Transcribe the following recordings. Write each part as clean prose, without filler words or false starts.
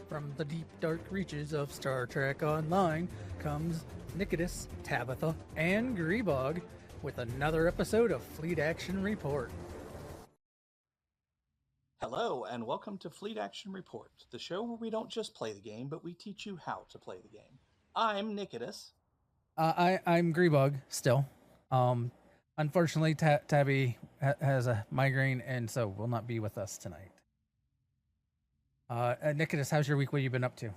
From the deep dark reaches of Star Trek Online comes Nikodas, Tabitha, and Grebog with another episode of Fleet Action Report. Hello, and welcome to Fleet Action Report, the show where we don't just play the game, but we teach you how to play the game. I'm Nikodas. I'm Grebog still. Unfortunately, Tabby has a migraine and so will not be with us tonight. Nikodas, how's your week? What have you been up to?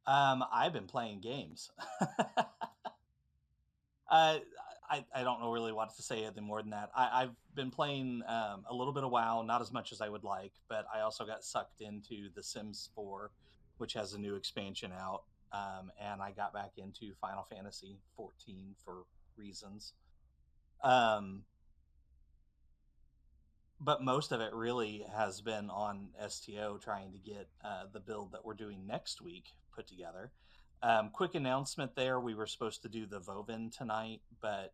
I've been playing games. I don't know really what to say anything more than that. I've been playing a little bit of WoW, not as much as I would like, but I also got sucked into The Sims 4, which has a new expansion out, and I got back into Final Fantasy 14 for reasons. But most of it really has been on STO trying to get the build that we're doing next week put together. Quick announcement there. We were supposed to do the Vovin tonight, but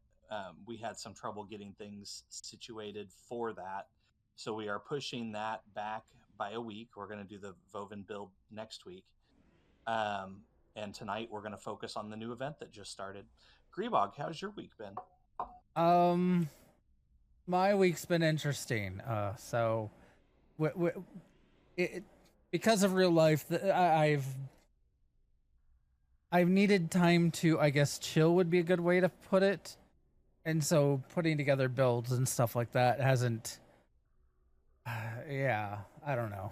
we had some trouble getting things situated for that. So we are pushing that back by a week. We're going to do the Vovin build next week. And tonight we're going to focus on the new event that just started. Grebog, how's your week been? My week's been interesting. Because of real life, I've needed time to, I guess, chill would be a good way to put it. And so putting together builds and stuff like that hasn't. Yeah, I don't know.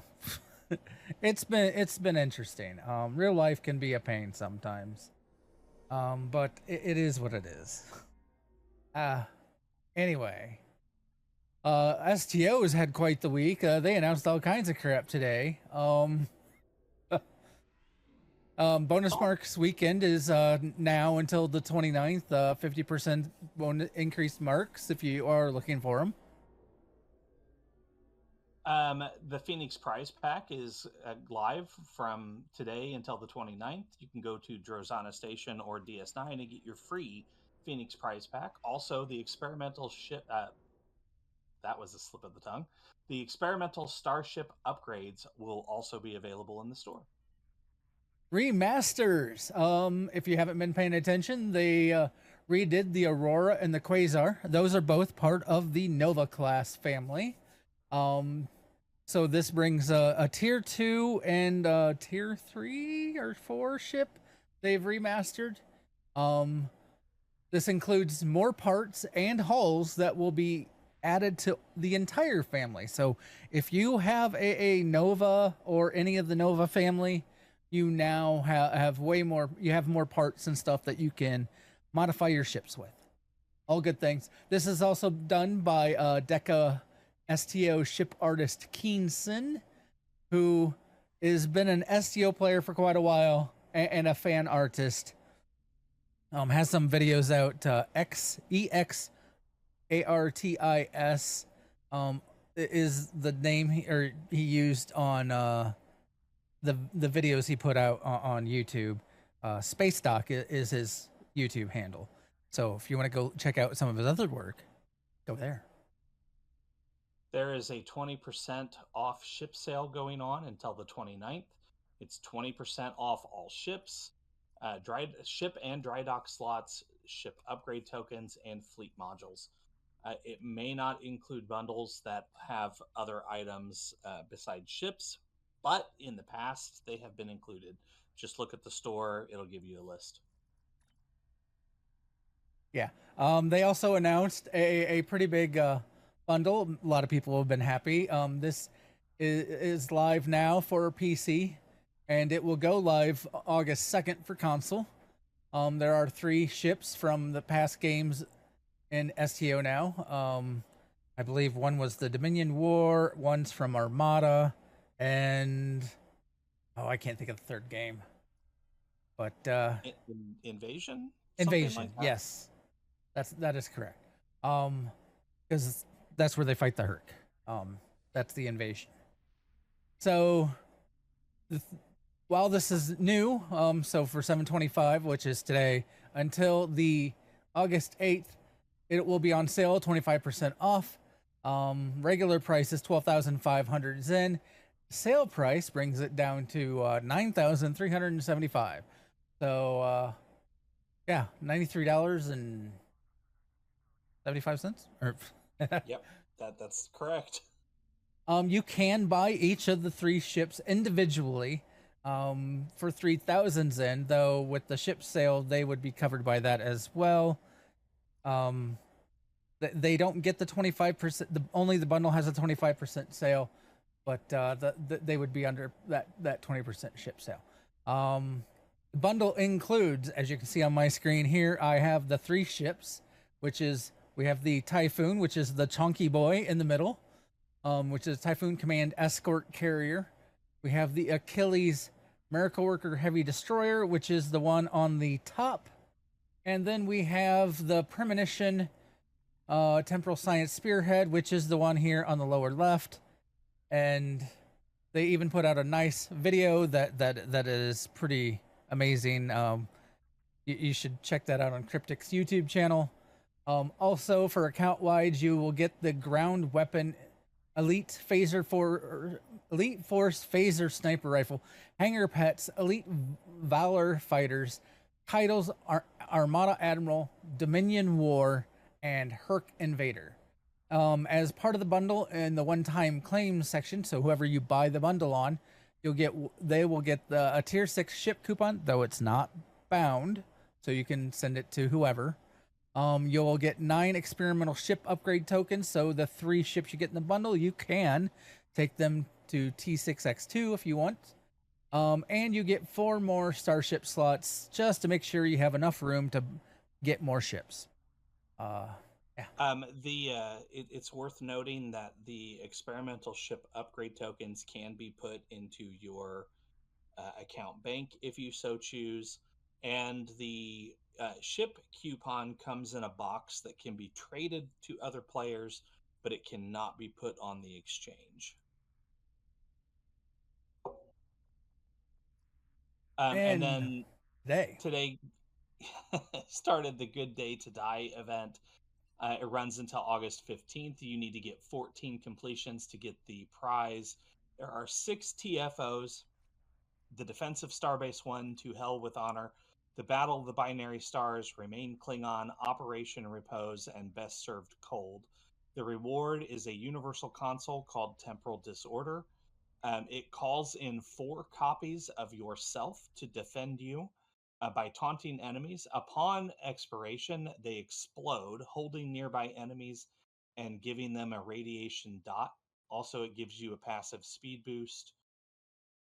It's been interesting. Real life can be a pain sometimes. But it is what it is. Anyway. STO has had quite the week. They announced all kinds of crap today. Bonus Marks weekend is now until the 29th. 50% bonus increased marks if you are looking for them. The Phoenix Prize Pack is live from today until the 29th. You can go to Drozana Station or DS9 and get your free Phoenix Prize Pack. Also, the experimental ship... that was a slip of the tongue. The experimental Starship Upgrades will also be available in the store. Remasters. If you haven't been paying attention, they redid the Aurora and the Quasar. Those are both part of the Nova class family. So this brings a tier 2 and a tier 3 or 4 ship they've remastered. This includes more parts and hulls that will be added to the entire family. So if you have a Nova or any of the Nova family, you now have way more. You have more parts and stuff that you can modify your ships with. All good things. This is also done by DECA STO ship artist Keene Sin, who has been an STO player for quite a while and a fan artist. Has some videos out. EXARTIS is the name he used on the videos he put out on YouTube. Space Doc is his YouTube handle. So if you want to go check out some of his other work, go there. There is a 20% off ship sale going on until the 29th. It's 20% off all ships, ship and dry dock slots, ship upgrade tokens, and fleet modules. It may not include bundles that have other items besides ships, but in the past, they have been included. Just look at the store. It'll give you a list. Yeah. They also announced a pretty big bundle. A lot of people have been happy. This is live now for PC, and it will go live August 2nd for console. There are 3 ships from the past games in STO now. I believe one was the Dominion War, one's from Armada, and I can't think of the third game. But Invasion? Invasion, like yes. That is correct. Because that's where they fight the Herc. That's the Invasion. So while this is new, so for 7/25, which is today, until the August 8th, it will be on sale, 25% off. Regular price is 12,500 Zen. Sale price brings it down to 9,375. So yeah, $93.75 or Yep, that's correct. You can buy each of the 3 ships individually for 3,000 Zen, though with the ship sale, they would be covered by that as well. Um, they don't get the 25%. Only the bundle has a 25% sale, but they would be under that 20% ship sale. The bundle includes, as you can see on my screen here, I have the 3 ships, which is we have the Typhoon, which is the chunky boy in the middle, which is Typhoon Command Escort Carrier. We have the Achilles Miracle Worker Heavy Destroyer, which is the one on the top. And then we have the Premonition Temporal Science Spearhead, which is the one here on the lower left. And they even put out a nice video that is pretty amazing. You should check that out on Cryptic's YouTube channel. Also, for account wide, you will get the ground weapon Elite Force Phaser Sniper Rifle, Hanger Pets, Elite Valor Fighters, titles Armada Admiral, Dominion War, and Herc Invader. As part of the bundle in the one-time claims section, so whoever you buy the bundle on, they will get a tier 6 ship coupon, though it's not bound, so you can send it to whoever. You'll get 9 experimental ship upgrade tokens. So the 3 ships you get in the bundle, you can take them to T6X2 if you want. And you get 4 more Starship slots just to make sure you have enough room to get more ships. Yeah. It's worth noting that the experimental ship upgrade tokens can be put into your account bank if you so choose, and the ship coupon comes in a box that can be traded to other players, but it cannot be put on the exchange. And then today started the Good Day to Die event. It runs until August 15th. You need to get 14 completions to get the prize. There are 6 TFOs: the Defensive Starbase 1, To Hell with Honor, The Battle of the Binary Stars, Remain Klingon, Operation Repose, and Best Served Cold. The reward is a universal console called Temporal Disorder. It calls in 4 copies of yourself to defend you by taunting enemies. Upon expiration, they explode, holding nearby enemies and giving them a radiation dot. Also, it gives you a passive speed boost.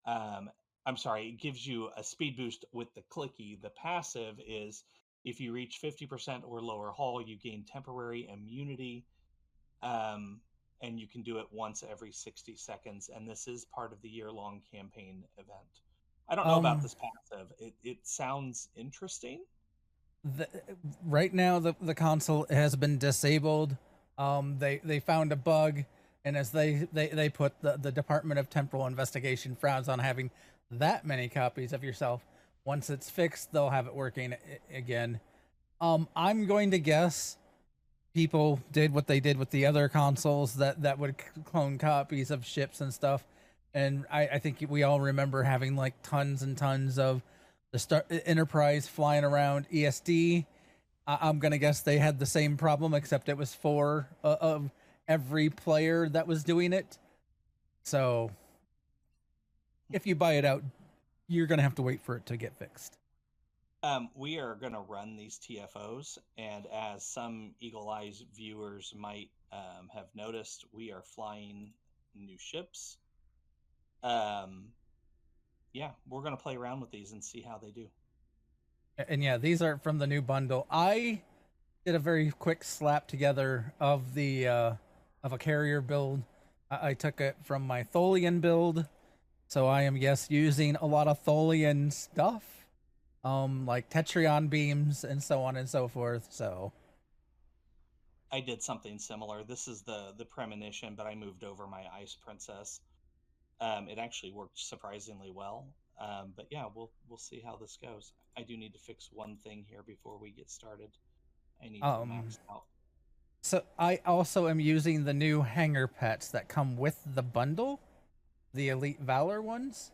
It gives you a speed boost with the clicky. The passive is if you reach 50% or lower hull, you gain temporary immunity. And you can do it once every 60 seconds. And this is part of the year-long campaign event. I don't know about this passive. It sounds interesting. Right now, the console has been disabled. They found a bug, and as they put the Department of Temporal Investigation frowns on having that many copies of yourself. Once it's fixed, they'll have it working again. I'm going to guess people did what they did with the other consoles that would clone copies of ships and stuff. And I think we all remember having like tons and tons of the Enterprise flying around ESD. I'm going to guess they had the same problem, except it was 4 of every player that was doing it. So if you buy it out, you're going to have to wait for it to get fixed. We are going to run these TFOs, and as some Eagle Eyes viewers might have noticed, we are flying new ships. Yeah, we're going to play around with these and see how they do. And yeah, these are from the new bundle. I did a very quick slap together of the of a carrier build. I took it from my Tholian build, so I am using a lot of Tholian stuff. Like Tetrion beams and so on and so forth. So I did something similar. This is the Premonition, but I moved over my Ice Princess. It actually worked surprisingly well. But yeah, we'll see how this goes. I do need to fix one thing here before we get started. I need to max out. So I also am using the new hanger pets that come with the bundle. the Elite Valor ones.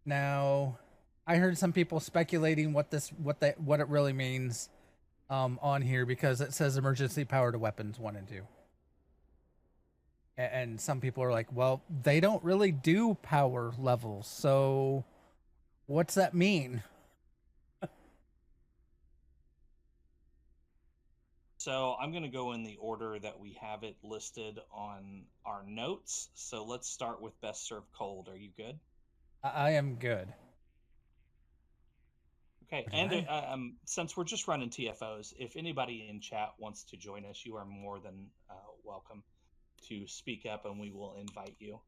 Now, I heard some people speculating what it really means on here because it says emergency powered weapons 1 and 2. And some people are like, well, they don't really do power levels, so what's that mean? So I'm going to go in the order that we have it listed on our notes. So let's start with best served cold. Are you good? I am good. Okay, and since we're just running TFOs, if anybody in chat wants to join us, you are more than welcome to speak up, and we will invite you.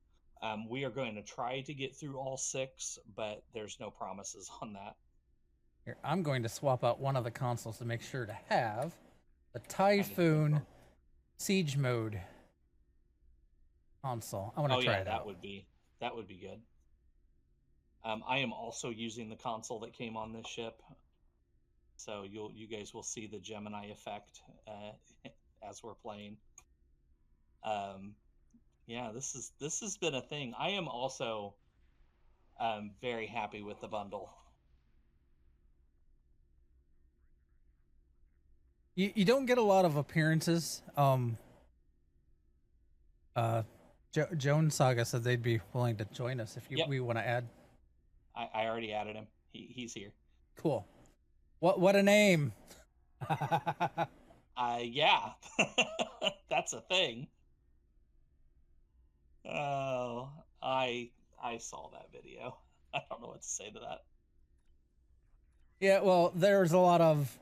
We are going to try to get through all 6, but there's no promises on that. Here, I'm going to swap out one of the consoles to make sure to have the Typhoon Siege Mode console. I want to try it out. That would be good. I am also using the console that came on this ship, so you guys will see the Gemini effect as we're playing. Yeah, this has been a thing. I am also very happy with the bundle. You don't get a lot of appearances. Joan Saga said they'd be willing to join us if we want to add. I already added him. He's here. Cool. What a name. Yeah. That's a thing. Oh, I saw that video. I don't know what to say to that. Yeah, well, there's a lot of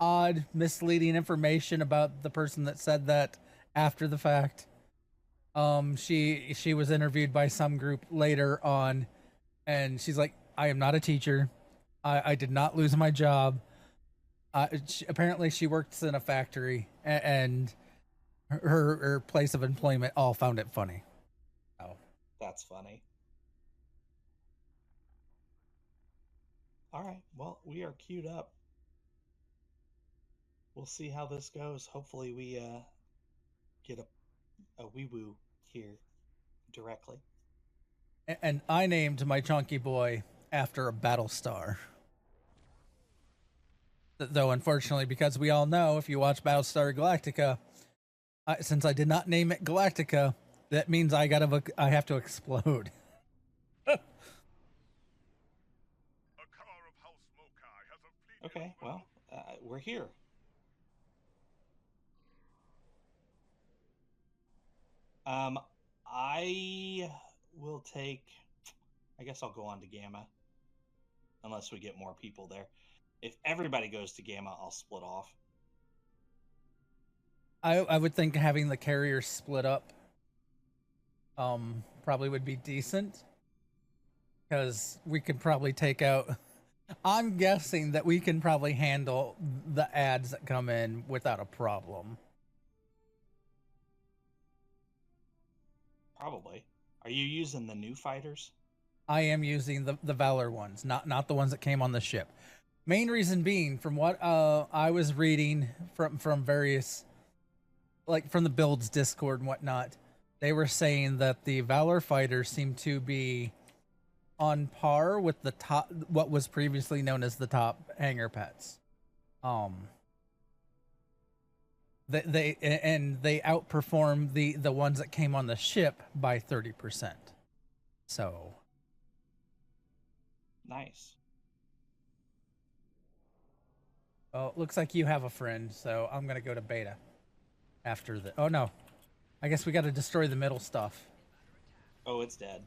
odd, misleading information about the person that said that after the fact. She was interviewed by some group later on, and she's like, I am not a teacher. I did not lose my job. Apparently she works in a factory, and her place of employment all found it funny. Oh, that's funny. All right, well, we are queued up. We'll see how this goes. Hopefully we get a wee-woo here directly. And I named my chunky boy after a battle star. Though, unfortunately, because we all know, if you watch Battlestar Galactica, since I did not name it Galactica, that means I have to explode. Okay, well, we're here. I will take... I guess I'll go on to Gamma. Unless we get more people there. If everybody goes to Gamma, I'll split off. I would think having the carriers split up probably would be decent. Because we could probably take out... I'm guessing that we can probably handle the ads that come in without a problem. Probably. Are you using the new fighters? I am using the Valor ones, not the ones that came on the ship. Main reason being, from what I was reading from various, like from the builds Discord and whatnot, they were saying that the Valor fighters seem to be on par with the top, what was previously known as the top hangar pets. They outperform the ones that came on the ship by 30%. So nice. Well, it looks like you have a friend, so I'm gonna go to beta after the... Oh no, I guess we got to destroy the middle stuff. Oh, it's dead.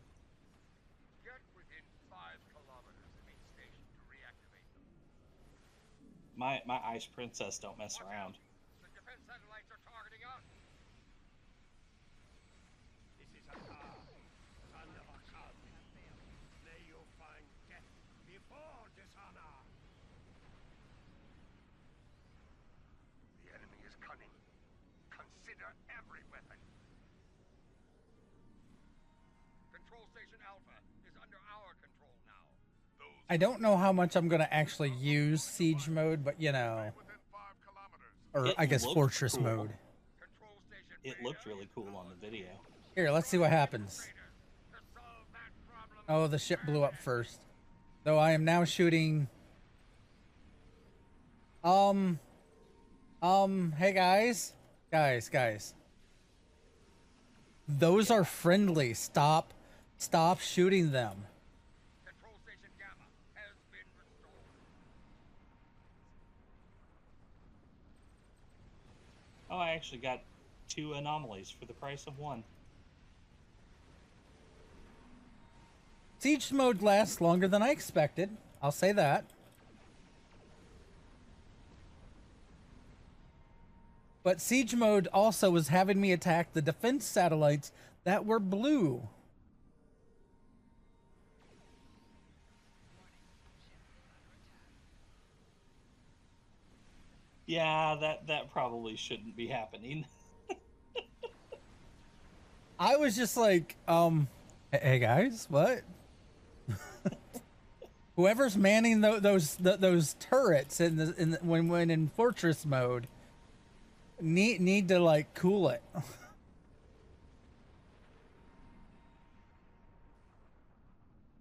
Get within 5 kilometers of each station to reactivate them. My Ice Princess don't mess around. The defense satellites are targeting us. This is a car. Son of a cub. May you find death before dishonor. The enemy is cunning. Consider every weapon. Control station Alpha is under our control now. I don't know how much I'm going to actually use siege mode, but you know, or I guess fortress mode. It looked really cool on the video. Here, let's see what happens. Oh, the ship blew up first. So I am now shooting. Hey guys. Those are friendly. Stop shooting them. Control station Gamma has been restored. Oh, I actually got 2 anomalies for the price of 1. Siege mode lasts longer than I expected. I'll say that. But siege mode also was having me attack the defense satellites that were blue. Yeah, that probably shouldn't be happening. I was just like, hey guys, what? Whoever's manning those turrets when in fortress mode need to like cool it.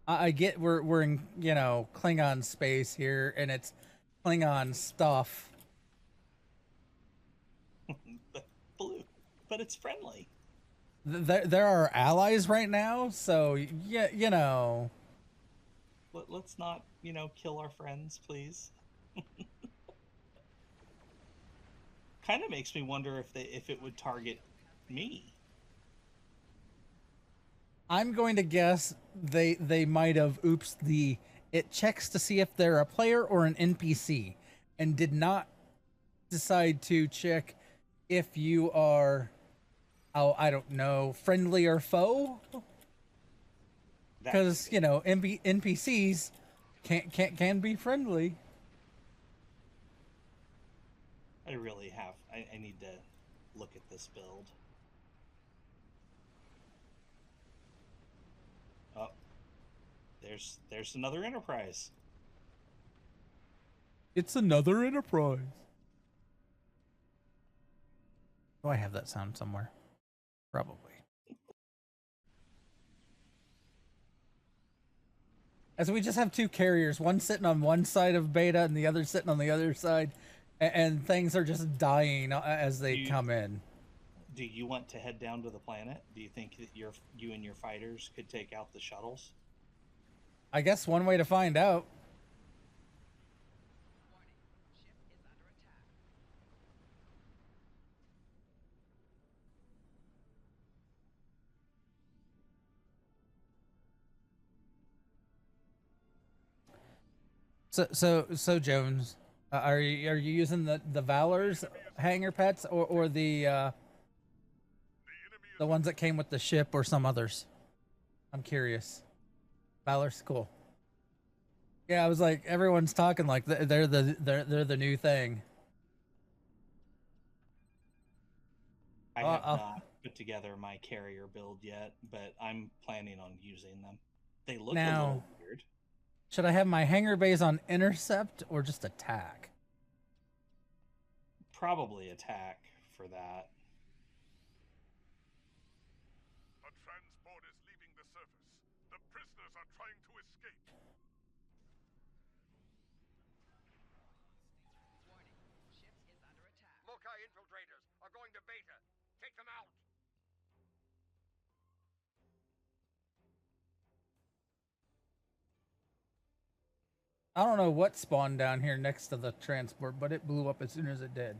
I get we're in, you know, Klingon space here and it's Klingon stuff. But blue, but it's friendly. There are allies right now, so yeah, you know. Let's not, you know, kill our friends, please. Kind of makes me wonder if it would target me. I'm going to guess they might have it checks to see if they're a player or an NPC and did not decide to check if you are, oh, I don't know, friendly or foe. Because, you know, NPCs can be friendly. I really have. I need to look at this build. Oh, there's another Enterprise. It's another Enterprise. Oh, I have that sound somewhere. Probably. As we just have 2 carriers, one sitting on one side of beta and the other sitting on the other side, and things are just dying as they come in. Do you want to head down to the planet? Do you think that you and your fighters could take out the shuttles? I guess one way to find out. So Jones, are you using the Valor's hangar pets or the ones that came with the ship or some others? I'm curious. Valor's cool. Yeah, I was like, everyone's talking like they're the new thing. I have not put together my carrier build yet, but I'm planning on using them. They look a little weird. Should I have my hangar bays on intercept or just attack? Probably attack for that. A transport is leaving the surface. The prisoners are trying to escape. Warning, ship is under attack. Mokai infiltrators are going to beta. Take them out. I don't know what spawned down here next to the transport, but it blew up as soon as it did.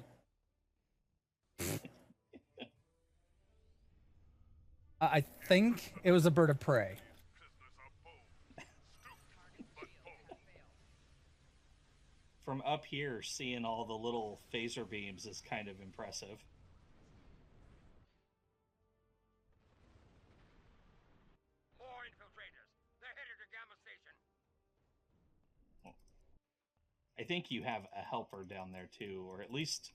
I think it was a bird of prey. From up here, seeing all the little phaser beams is kind of impressive. More infiltrators. They're headed to Gamma Station. I think you have a helper down there too, or at least...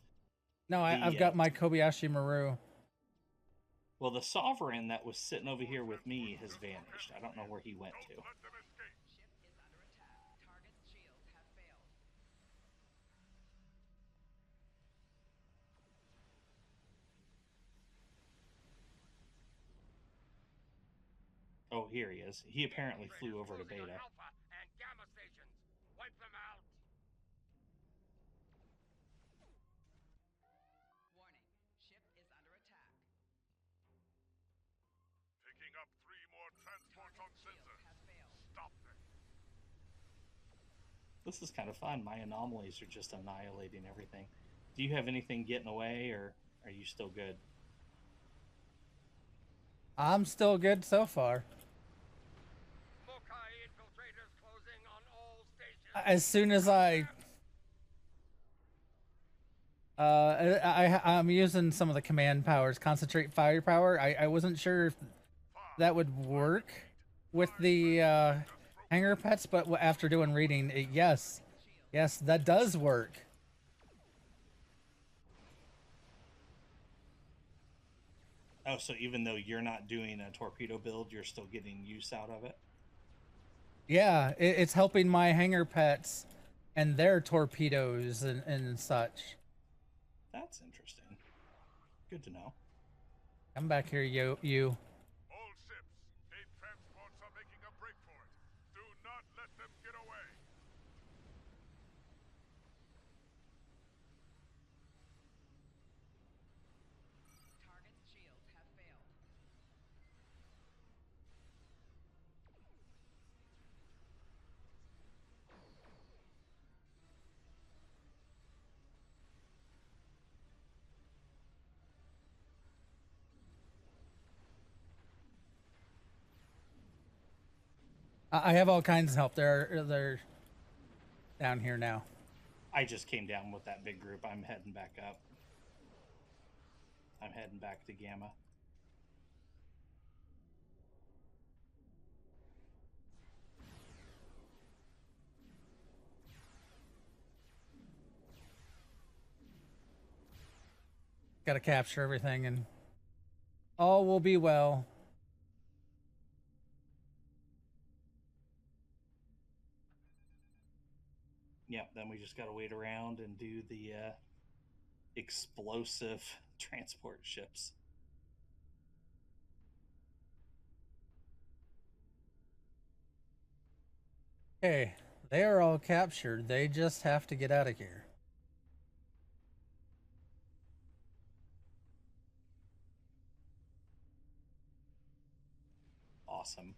No, I've got my Kobayashi Maru. Well, the Sovereign that was sitting over here with me has vanished. I don't know where he went to. Oh, here he is. He apparently flew over to Closing on beta. Alpha and Gamma stations. Wipe them out. Warning, ship is under attack. Picking up 3 more transports on sensor. Has failed. Stop them. This is kind of fun. My anomalies are just annihilating everything. Do you have anything getting away, or are you still good? I'm still good so far. Mokai infiltrators closing on all stations. As soon as I'm using some of the command powers, concentrate firepower. I wasn't sure if that would work with the hangar pets, but after doing reading, yes, that does work. Oh, so even though you're not doing a torpedo build, you're still getting use out of it? Yeah, it's helping my hangar pets and their torpedoes and such. That's interesting. Good to know. Come back here, you. All ships, 8 transports are making a break for it. Do not let them get away. Target's shields have failed. I have all kinds of help. They're down here now. I just came down with that big group. I'm heading back up. I'm heading back to Gamma. Got to capture everything and all will be well. Yep, then we just got to wait around and do the explosive transport ships. Okay, they are all captured. They just have to get out of here. Awesome.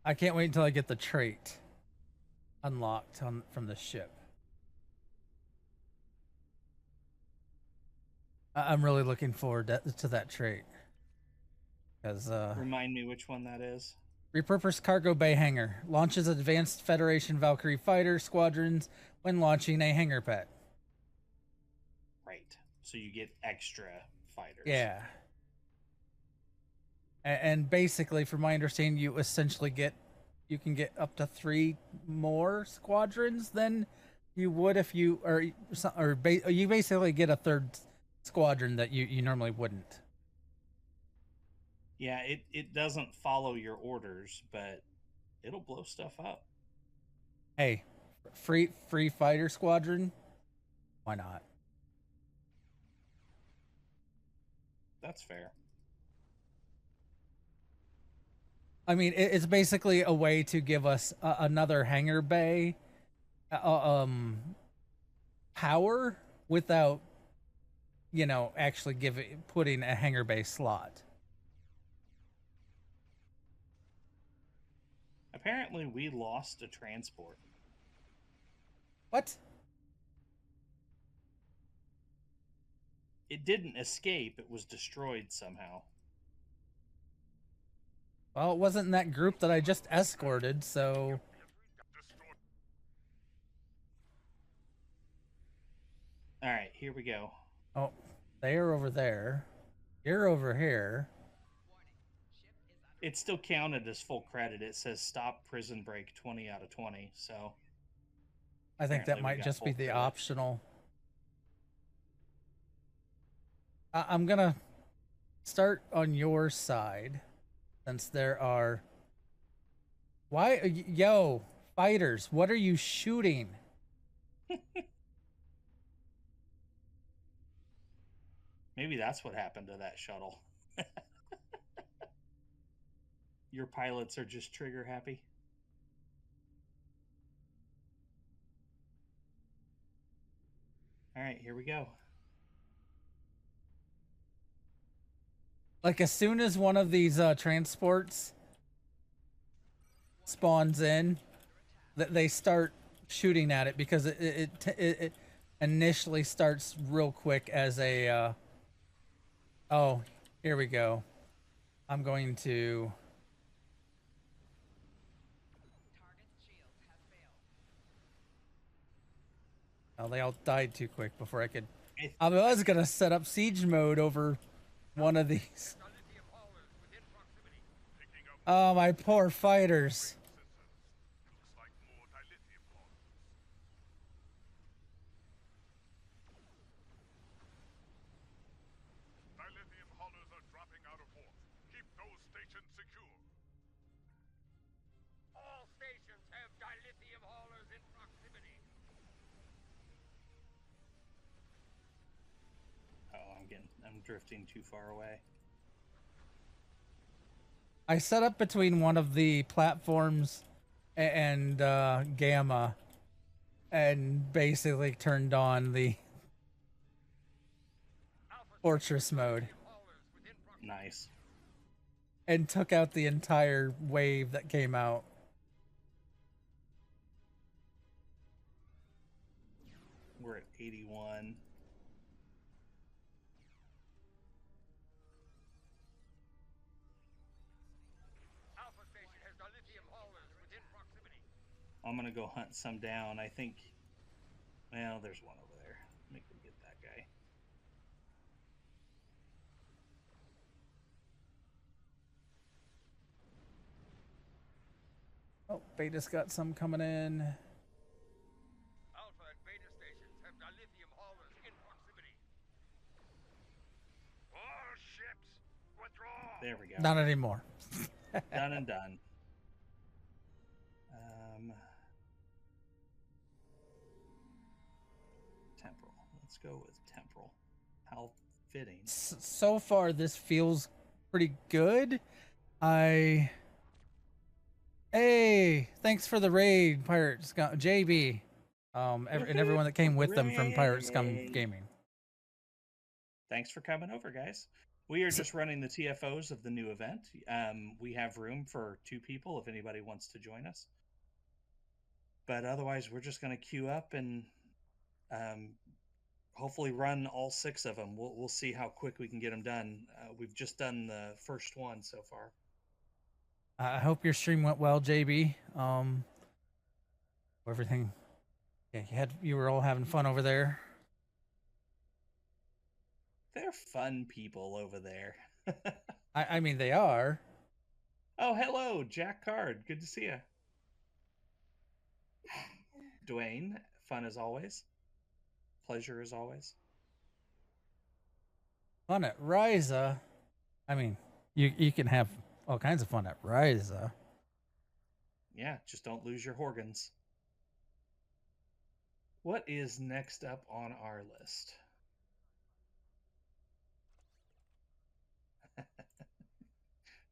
I can't wait until I get the trait unlocked from the ship. I'm really looking forward to that trait. Because Remind me which one that is. repurposed cargo bay hangar launches advanced Federation Valkyrie fighter squadrons when launching a hangar pet. Right. So you get extra fighters. Yeah. And basically, from my understanding, you can get up to 3 more squadrons than you would if you you basically get a third squadron that you normally wouldn't. Yeah, it doesn't follow your orders, but it'll blow stuff up. Hey, free fighter squadron, why not? That's fair. I mean, it's basically a way to give us another hangar bay power without, actually putting a hangar bay slot. Apparently, we lost a transport. What? It didn't escape. It was destroyed somehow. Well, it wasn't in that group that I just escorted, so... Alright, here we go. Oh, they're over there. You're over here. It's still counted as full credit. It says stop prison break 20 out of 20, so... I think that apparently we might got just be full the credit. optional. I'm gonna start on your side, since there are... Why? Yo, fighters, what are you shooting? Maybe that's what happened to that shuttle. Your pilots are just trigger happy. All right, here we go. Like as soon as one of these transports spawns in, they start shooting at it because it initially starts real quick as a. Oh, here we go. I'm going to. Target's shields have failed. Oh, they all died too quick before I could. It- I was gonna set up siege mode over one of these. Dilithium haulers within proximity. Picking up Oh, my poor fighters. sensors. Looks like more dilithium haulers. Dilithium haulers are dropping out of port. Keep those stations secure. All stations have dilithium haulers in proximity. Oh, I'm drifting too far away. I set up between one of the platforms and Gamma, and basically turned on the Alpha fortress mode haulers within proximity. Nice. and took out the entire wave that came out. We're at 81. Alpha station has dilithium haulers within proximity. I'm gonna go hunt some down. I think. Well, there's one over there. Let me go get that guy. Oh, Beta's got some coming in. Alpha and Beta stations have dilithium haulers in proximity. All ships, withdraw! There we go. Not anymore. Done and done. Temporal. Let's go with temporal. How fitting. So far, this feels pretty good. Hey, thanks for the raid, Pirate Scum JB, and everyone that came with them from Pirate Scum Raid. Gaming. Thanks for coming over, guys. We are just running the TFOs of the new event. We have room for 2 people if anybody wants to join us. But otherwise, we're just going to queue up and hopefully run all 6 of them. We'll see how quick we can get them done. We've just done the first one so far. I hope your stream went well, JB. Everything. Yeah, you were all having fun over there. They're fun people over there. I mean, they are. Oh, hello, Jack Card. Good to see you. Dwayne, fun as always. Pleasure as always. Fun at Ryza. I mean, you can have all kinds of fun at Ryza. Yeah, just don't lose your Horgans. What is next up on our list?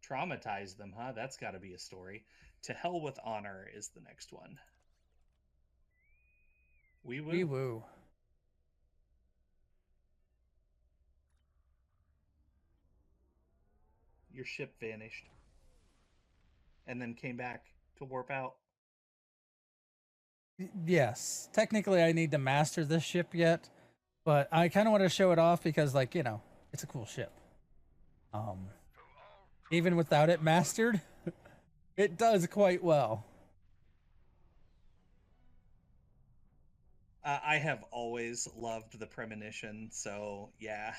Traumatize them, huh? That's got to be a story. To Hell with Honor is the next one. Wee woo. Wee woo. Your ship vanished and then came back to warp out. Yes, technically I need to master this ship yet, but I kind of want to show it off because, like, you know, it's a cool ship. Even without it mastered, it does quite well. I have always loved the Premonition, so yeah.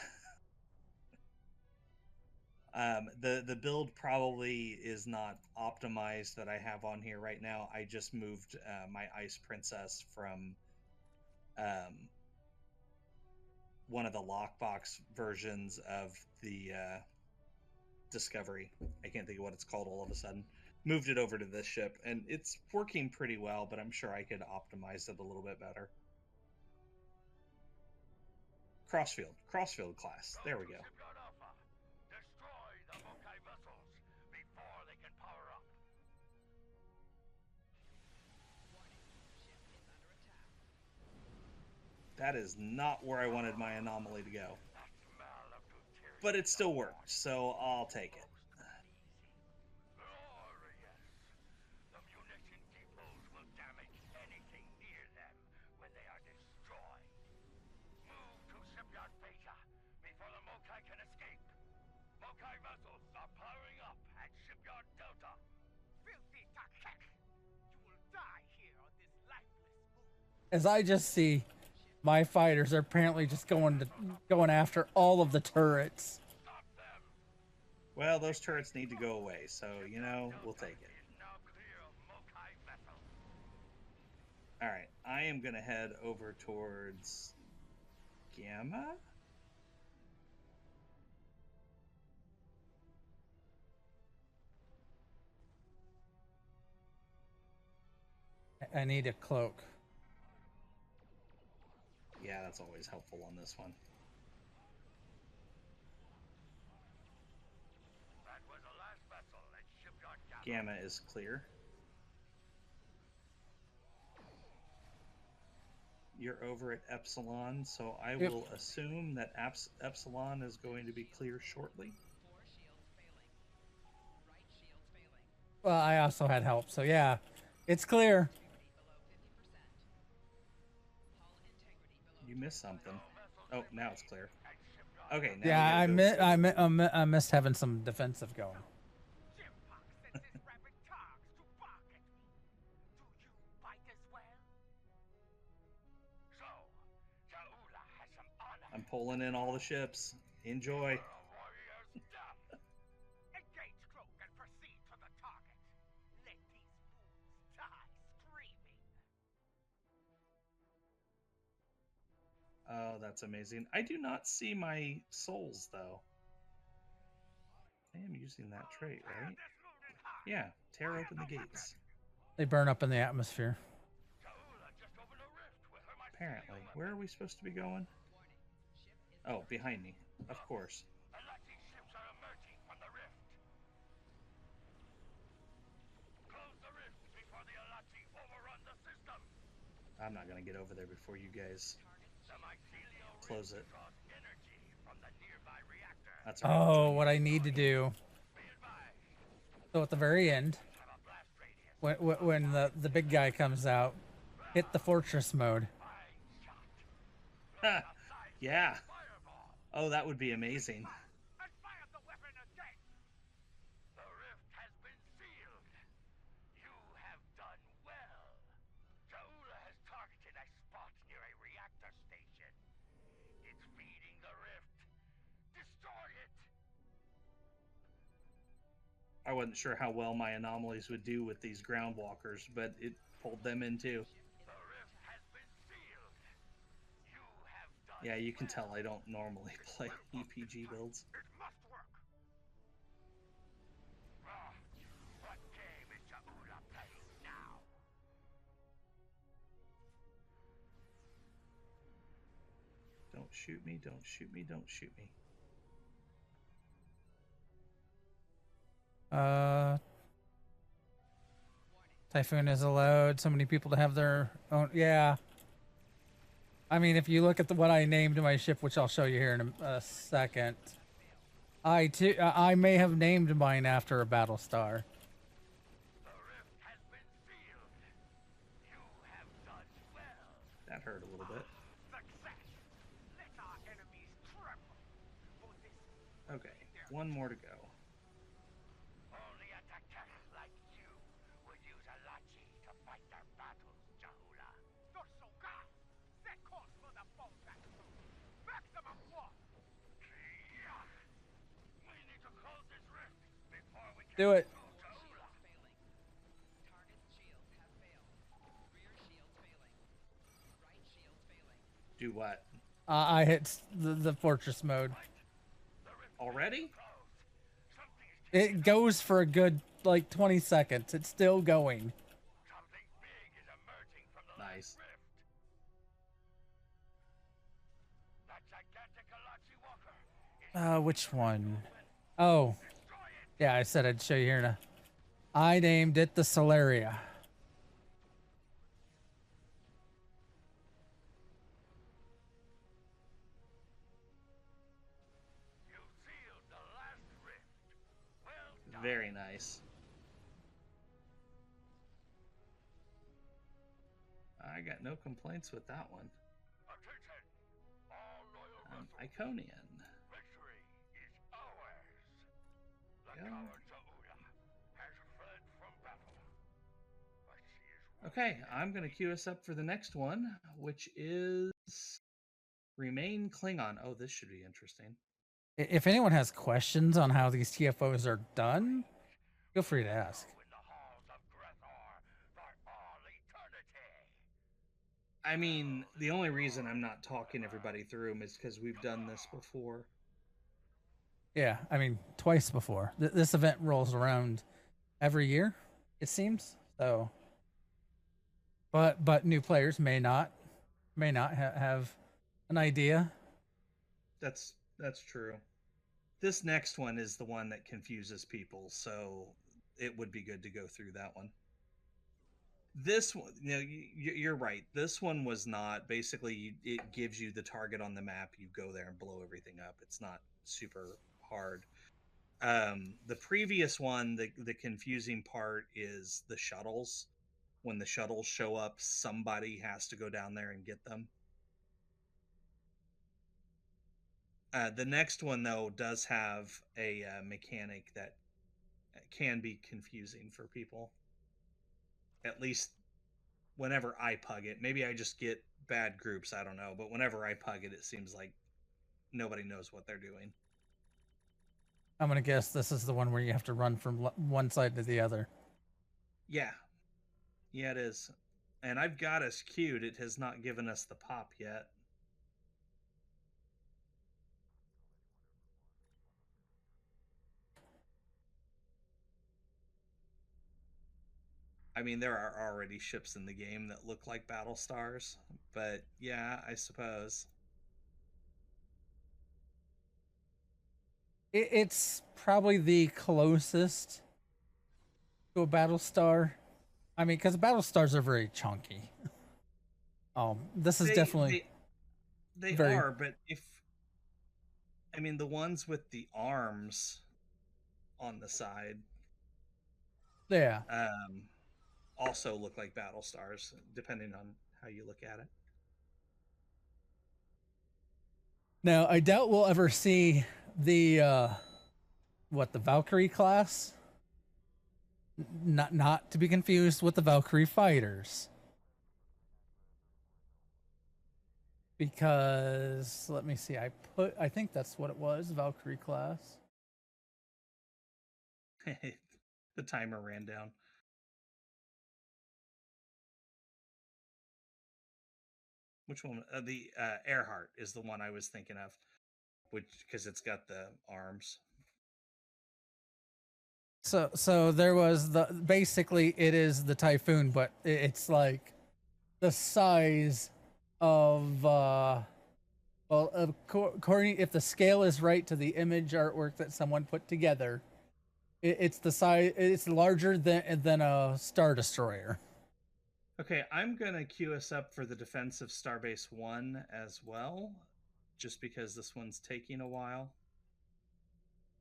The build probably is not optimized that I have on here right now. I just moved my Ice Princess from one of the lockbox versions of the Discovery. I can't think of what it's called all of a sudden. Moved it over to this ship, and it's working pretty well, but I'm sure I could optimize it a little bit better. Crossfield class. There we go. Shipyard Alpha, destroy the Mokai vessels before they can power up. That is not where I wanted my anomaly to go. That smell of deuterium. But it still worked, so I'll take it. Glorious. The munition depots will damage anything near them when they are destroyed. Move to Shipyard Beta before the Mokai can escape. Mokai vessels are powering up at Shipyard Delta. Filthy Takek! You will die here on this lifeless moon. As I just see, my fighters are apparently just going after all of the turrets. Stop them! Well, those turrets need to go away, so, you know, we'll take it. Is now clear of Mokai vessels. Alright, I am going to head over towards Gamma? I need a cloak. Yeah, that's always helpful on this one. That was the last vessel at Shipyard Delta. Gamma is clear. You're over at Epsilon, so I Yep. will assume that Epsilon is going to be clear shortly. 4 shields failing. Right shields failing. Well, I also had help, so yeah, it's clear. Below 50%. Hull integrity below. You missed something. Oh, now it's clear. At Shipyard Okay, now Yeah, we gotta go I missed having some defensive going. Jimpox sends his rapid targs to bark at me. Do you bite as well? So, Jaula has some honor. I'm pulling in all the ships. Enjoy. Warriors down. Engage cloak and proceed to the target. Let these fools die screaming. Oh, that's amazing. I do not see my souls, though. I am using that trait, Tear right? this moon in half. Yeah, tear open the gates. They burn up in the atmosphere. Jaula just opened a rift with her Apparently. Where are we supposed to be going? Oh, behind me. Of course. Alati ships are emerging from the rift. Close the rift before the Alati overrun the system. I'm not going to get over there before you guys The mycelial close it. rift draws energy from the nearby reactor. That's all right. Oh, what I need to do. Be advised, So at the very end, have a blast radius. when the big guy comes out, hit the fortress mode. Fine shot. Ha! Yeah. Fireball. Oh, that would be amazing. And fire the weapon again. The rift has been sealed. You have done well. Jaula has targeted a spot near a reactor station. It's feeding the rift. Destroy it. I wasn't sure how well my anomalies would do with these ground walkers, but it pulled them in too. The rift has been sealed. You have done Yeah, you can tell I don't normally play EPG builds. It must work. What game is Jaula playing now? Don't shoot me, don't shoot me, don't shoot me. Typhoon is allowed so many people to have their own. Yeah. I mean, if you look at what I named my ship, which I'll show you here in a second, I may have named mine after a battle star. The rift has been sealed. You have done well. That hurt a little bit. Success. Let our enemies tremble. For this Okay, one more to go. only a Takek like you would use a Lachi to fight their battles, Jaula. Dorsoga, set course for the fallback zone. Maximum force. We need to close this rift before we can Do it. Jaula. Failing. Target's shields have failed. Rear shields failing. Right shields failing. Do what? I hit the fortress mode. Already? It goes for a good like 20 seconds. It's still going. Something big is emerging from the Nice. rift. The gigantic Which one? Oh, yeah, I said I'd show you here in a... I named it the Solaria. You sealed the last rift. Well done. Very nice. I got no complaints with that one. Attention, all loyal vessels. Iconian. Victory is ours. The Yeah. coward Zauda has fled from battle, but she is Okay, I'm going to queue us up for the next one, which is Remain Klingon. Oh, this should be interesting. If anyone has questions on how these TFOs are done, feel free to ask. in the halls of Grethor for all eternity. I mean, the only reason I'm not talking everybody through them is because we've done this before. Yeah, I mean, twice before. This event rolls around every year, it seems. So, but new players may not have an idea. That's true. This next one is the one that confuses people, so it would be good to go through that one. This one, you're right. This one was not. Basically, it gives you the target on the map. You go there and blow everything up. It's not super hard. The previous one, the confusing part is the shuttles. When the shuttles show up, somebody has to go down there and get them. The next one, though, does have a mechanic that can be confusing for people. At least whenever I pug it. Maybe I just get bad groups, I don't know. But whenever I pug it, it seems like nobody knows what they're doing. I'm gonna guess this is the one where you have to run from one side to the other. Yeah. Yeah, it is. And I've got us queued. It has not given us the pop yet. I mean, there are already ships in the game that look like battle stars, but yeah, I suppose. It's probably the closest to a battle star. I mean, because battle stars are very chunky. This is definitely they very... are, but I mean, the ones with the arms on the side, yeah. Also look like battle stars, depending on how you look at it. Now, I doubt we'll ever see the the Valkyrie class. Not to be confused with the Valkyrie fighters. Because let me see, I think that's what it was, Valkyrie class. The timer ran down. Which one? The Earhart is the one I was thinking of, which because it's got the arms. So there was basically it is the Typhoon, but it's like the size of according, if the scale is right to the image artwork that someone put together, it's the size, it's larger than a Star Destroyer. Okay, I'm gonna queue us up for the Defense of Starbase 1 as well, just because this one's taking a while.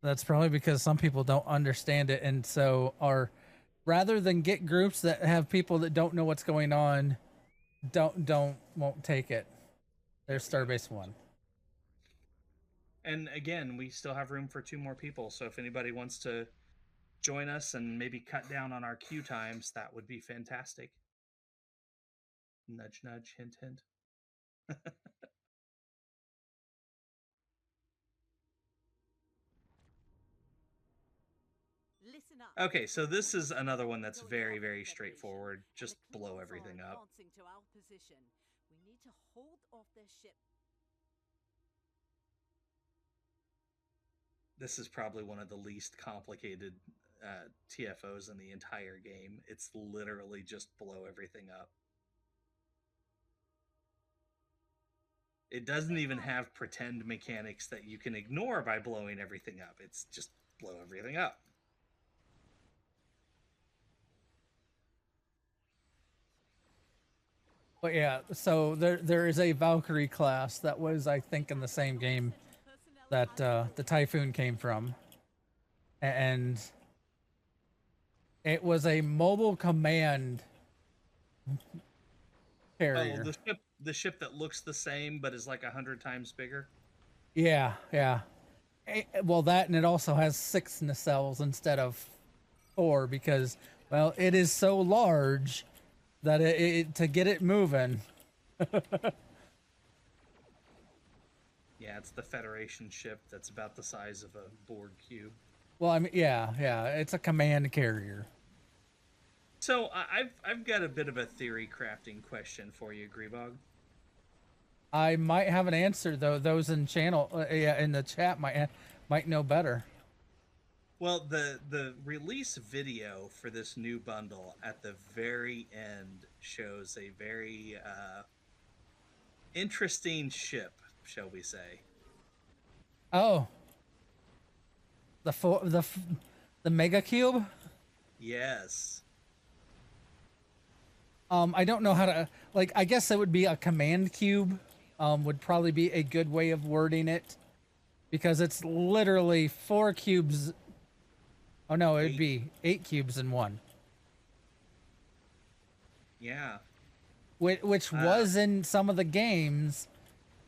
That's probably because some people don't understand it, and so rather than get groups that have people that don't know what's going on, won't take it. There's Starbase 1. And again, we still have room for 2 more people, so if anybody wants to join us and maybe cut down on our queue times, that would be fantastic. Nudge, nudge, hint, hint. Okay, so this is another one that's very, very straightforward. Just blow everything up. We need to hold off their ship. This is probably one of the least complicated TFOs in the entire game. It's literally just blow everything up. It doesn't even have pretend mechanics that you can ignore by blowing everything up. It's just blow everything up. But yeah, so there is a Valkyrie class that was, I think, in the same game that the Typhoon came from, and it was a mobile command carrier. Oh, the ship that looks the same but is like 100 times bigger. Yeah, yeah. Well, that, and it also has 6 nacelles instead of 4 because, well, it is so large that to get it moving. Yeah, it's the Federation ship that's about the size of a Borg cube. Well, I mean, yeah, it's a command carrier. So I've got a bit of a theory crafting question for you, Grebog. I might have an answer though. Those in in the chat might know better. Well, the release video for this new bundle at the very end shows a very interesting ship, shall we say? Oh, the Mega Cube. Yes. I don't know how to, like, I guess it would be a command cube. Would probably be a good way of wording it, because it's literally 4 cubes. Oh no, it'd be 8 cubes in one. Yeah. Which was in some of the games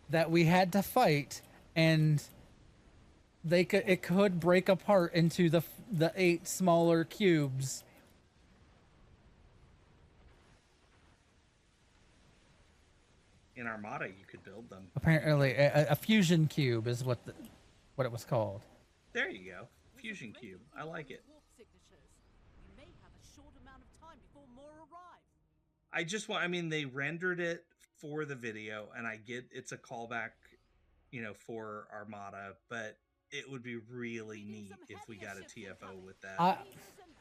that we had to fight, and it could break apart into the 8 smaller cubes. In Armada, you could build them. Apparently, a fusion cube is what it was called. There you go. Fusion cube. I like it. We may have a short amount of time before more arrive. I mean, they rendered it for the video, and I get it's a callback, for Armada, but it would be really neat if we got a TFO with that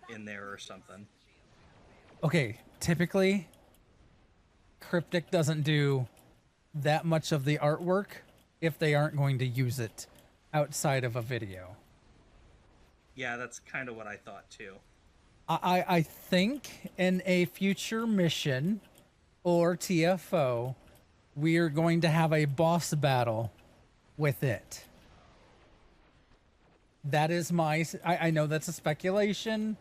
in there or something. Okay, typically, Cryptic doesn't do that much of the artwork if they aren't going to use it outside of a video. Yeah, that's kind of what I thought too. I think in a future mission or TFO, we are going to have a boss battle with it. That is I know that's a speculation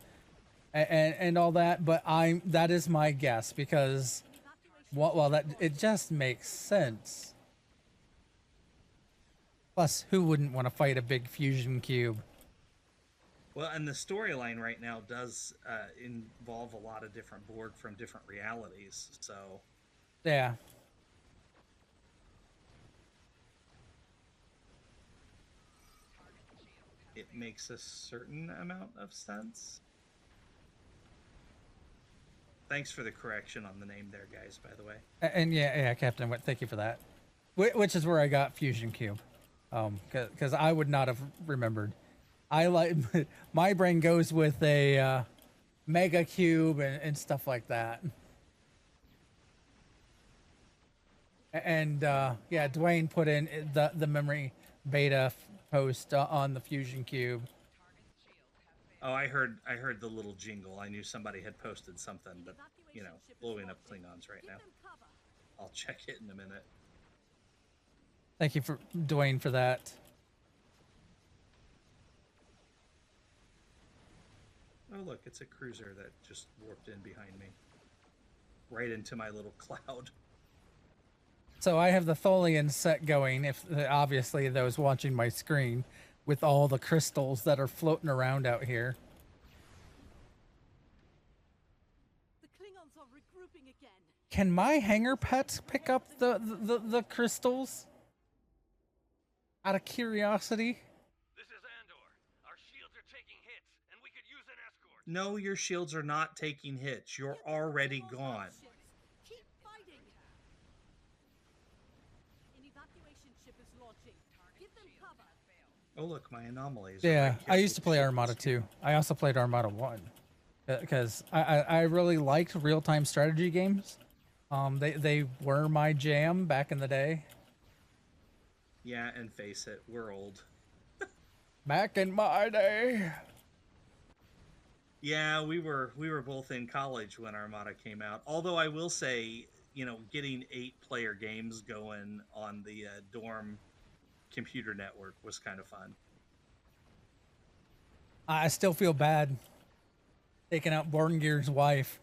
and all that, but that is my guess, because it just makes sense. Plus, who wouldn't want to fight a big fusion cube? Well, and the storyline right now does involve a lot of different Borg from different realities, so... Yeah. It makes a certain amount of sense. Thanks for the correction on the name there, guys, by the way. And yeah, Captain, thank you for that. Which is where I got Fusion Cube. Because I would not have remembered. My brain goes with a Mega Cube and stuff like that. And yeah, Dwayne put in the memory beta post on the Fusion Cube. Oh, I heard the little jingle. I knew somebody had posted something, but blowing up Klingons right now. I'll check it in a minute. Thank you for Dwayne for that. Oh, look, it's a cruiser that just warped in behind me. Right into my little cloud. So I have the Tholian set going, if obviously those watching my screen, with all the crystals that are floating around out here. The Klingons are regrouping again. Can my hangar pets pick up the crystals? Out of curiosity? This is Andor. Our shields are taking hits, and we could use an escort. No, your shields are not taking hits. You're already gone. Keep fighting. An evacuation ship is launching. Give them cover. Oh, look, my anomalies. Yeah, I used to play Armada 2. I also played Armada 1. Because I really liked real-time strategy games. They were my jam back in the day. Yeah, and face it, we're old. Back in my day. Yeah, we were both in college when Armada came out. Although I will say, you know, getting 8-player games going on the dorm computer network was kind of fun. I still feel bad taking out Borngear's wife.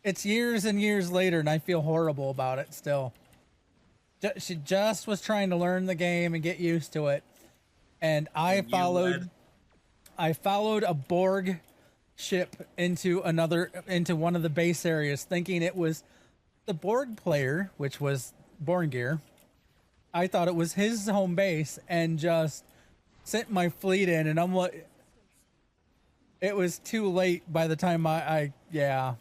It's years and years later, and I feel horrible about it still. She just was trying to learn the game and get used to it, and I followed a Borg ship into one of the base areas, thinking it was the Borg player, which was Borngear. I thought it was his home base, and just sent my fleet in, and I'm like, it was too late by the time yeah.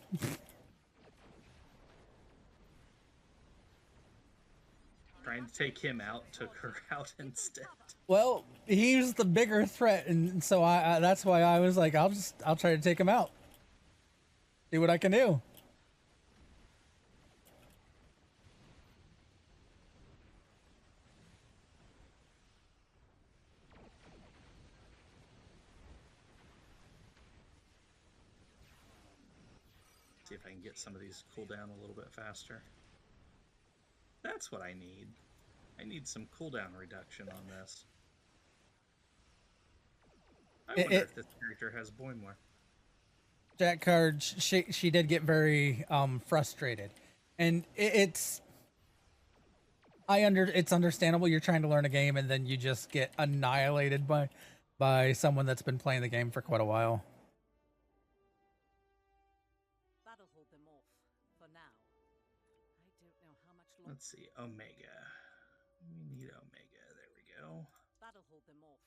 Trying to take him out took her out instead. Well, he's the bigger threat, and so I that's why I was like, I'll try to take him out. See what I can do. See if I can get some of these cool down a little bit faster. That's what I need. I need some cooldown reduction on this. I wonder if this character has Boimler. Jack Card, she did get very frustrated, and it's understandable. You're trying to learn a game, and then you just get annihilated by someone that's been playing the game for quite a while. That'll hold them off for now. I don't know how much longer. Let's see, Omega. We need Omega. There we go. That'll hold them off.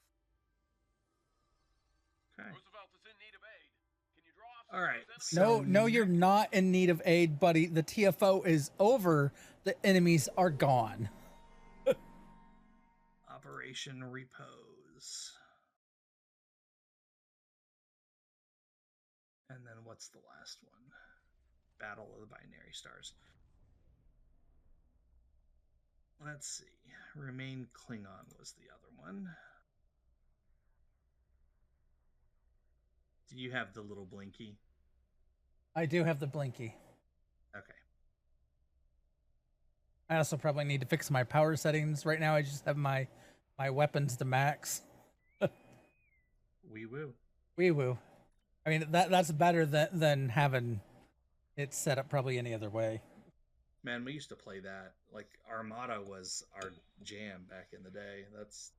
Okay. Roosevelt is in need of aid. Can you draw off? All right. No, you're not in need of aid, buddy. The TFO is over. The enemies are gone. Operation Repose. And then what's the last one? Battle of the Binary Stars. Let's see. Remain Klingon was the other one. Do you have the little blinky? I do have the blinky. Okay. I also probably need to fix my power settings. Right now, I just have my weapons to max. Wee woo. Wee woo. I mean, that's better than having it set up probably any other way. Man, we used to play that. Like, Armada was our jam back in the day. That's...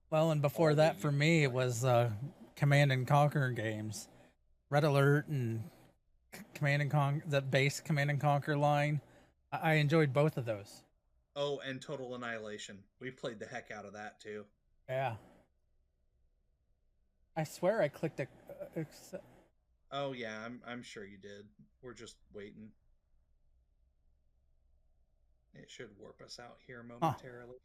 Well, and before that, for me, it was Command and Conquer games. Red Alert and Command and Conquer, the base Command and Conquer line. I enjoyed both of those. Oh, and Total Annihilation. We played the heck out of that, too. Yeah. I swear I clicked Oh, yeah, I'm sure you did. We're just waiting. It should warp us out here momentarily.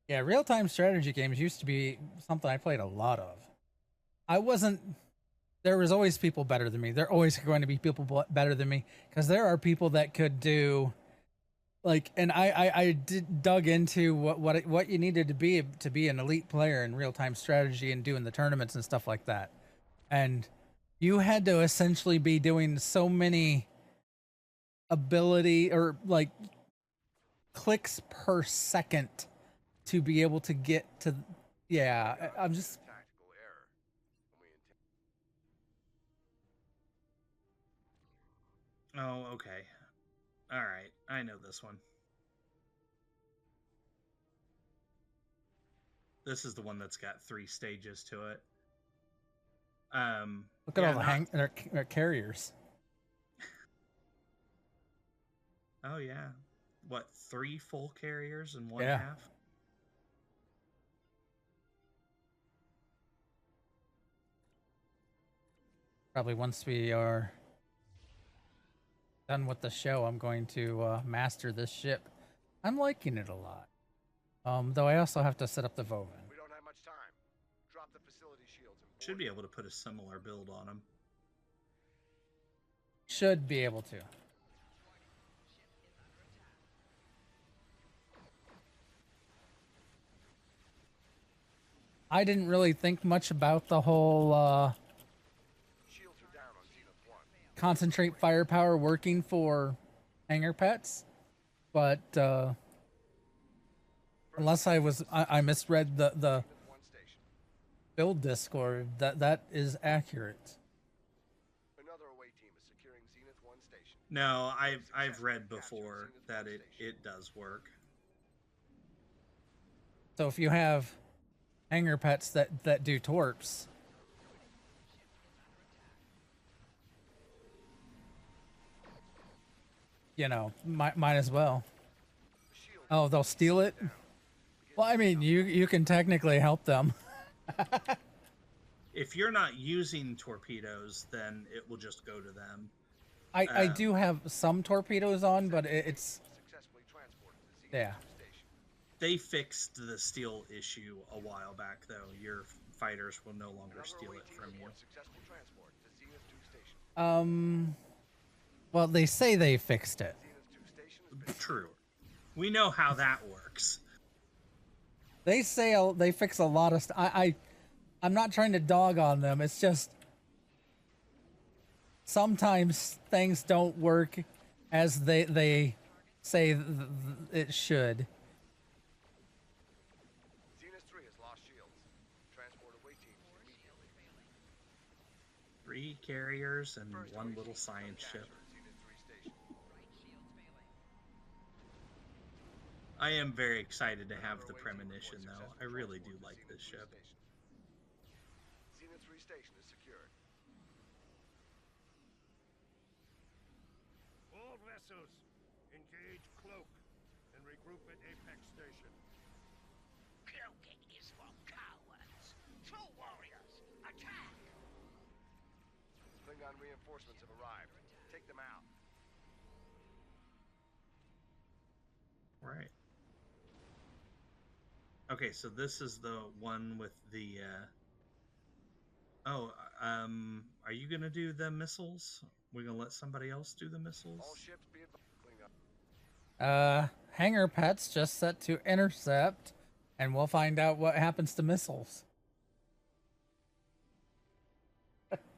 Yeah, real-time strategy games used to be something I played a lot of. There was always people better than me. There are always going to be people better than me, because there are people that could do, like, and I dug into what you needed to be an elite player in real-time strategy and doing the tournaments and stuff like that. And you had to essentially be doing so many ability or like clicks per second to be able to get to, yeah, I'm just... Oh, okay. All right, I know this one. This is the one that's got 3 stages to it. Look at all the carriers. Oh, yeah. What, 3 full carriers and 1 Yeah. half? Probably once we are done with the show, I'm going to master this ship. I'm liking it a lot. Though I also have to set up the Vovin. We don't have much time. Drop the facility shields and Should be able to put a similar build on them. Should be able to. I didn't really think much about the whole Shields are down on Zenith 1. concentrate firepower working for hangar pets, but unless I misread the Zenith 1 station. build Discord, that is accurate. Another away team is securing Zenith 1 station. No, I've read before that it does work. So if you have hangar pets that do torps, you know, might as well. Oh, they'll steal it? Well, I mean, you can technically help them. If you're not using torpedoes, then it will just go to them. I do have some torpedoes on, but it's Successfully transported to Zenith yeah. 2 station. They fixed the steal issue a while back, though. Your fighters will no longer Another steal away it team from you. reports successful transport to Zenith 2 station. Well, they say they fixed it. Zenith 2 station has been True. We know how that works. They say they fix a lot of I'm not trying to dog on them. It's just sometimes things don't work as they say it should. Zenith 3 has lost shields. Transport away teams immediately. 3 carriers and First one away little team science capture ship. Zenith 3 station. I am very excited to have the premonition, though. I really do like this ship. Zenith 3 station is secured. All vessels, engage Cloak and regroup at Apex Station. Cloaking is for cowards. True warriors, attack! Klingon reinforcements have arrived. Take them out. Right. Okay, so this is the one with the are you gonna do the missiles? We're gonna let somebody else do the missiles? All ships be advised. Klingon. Hangar pets just set to intercept, and we'll find out what happens to missiles.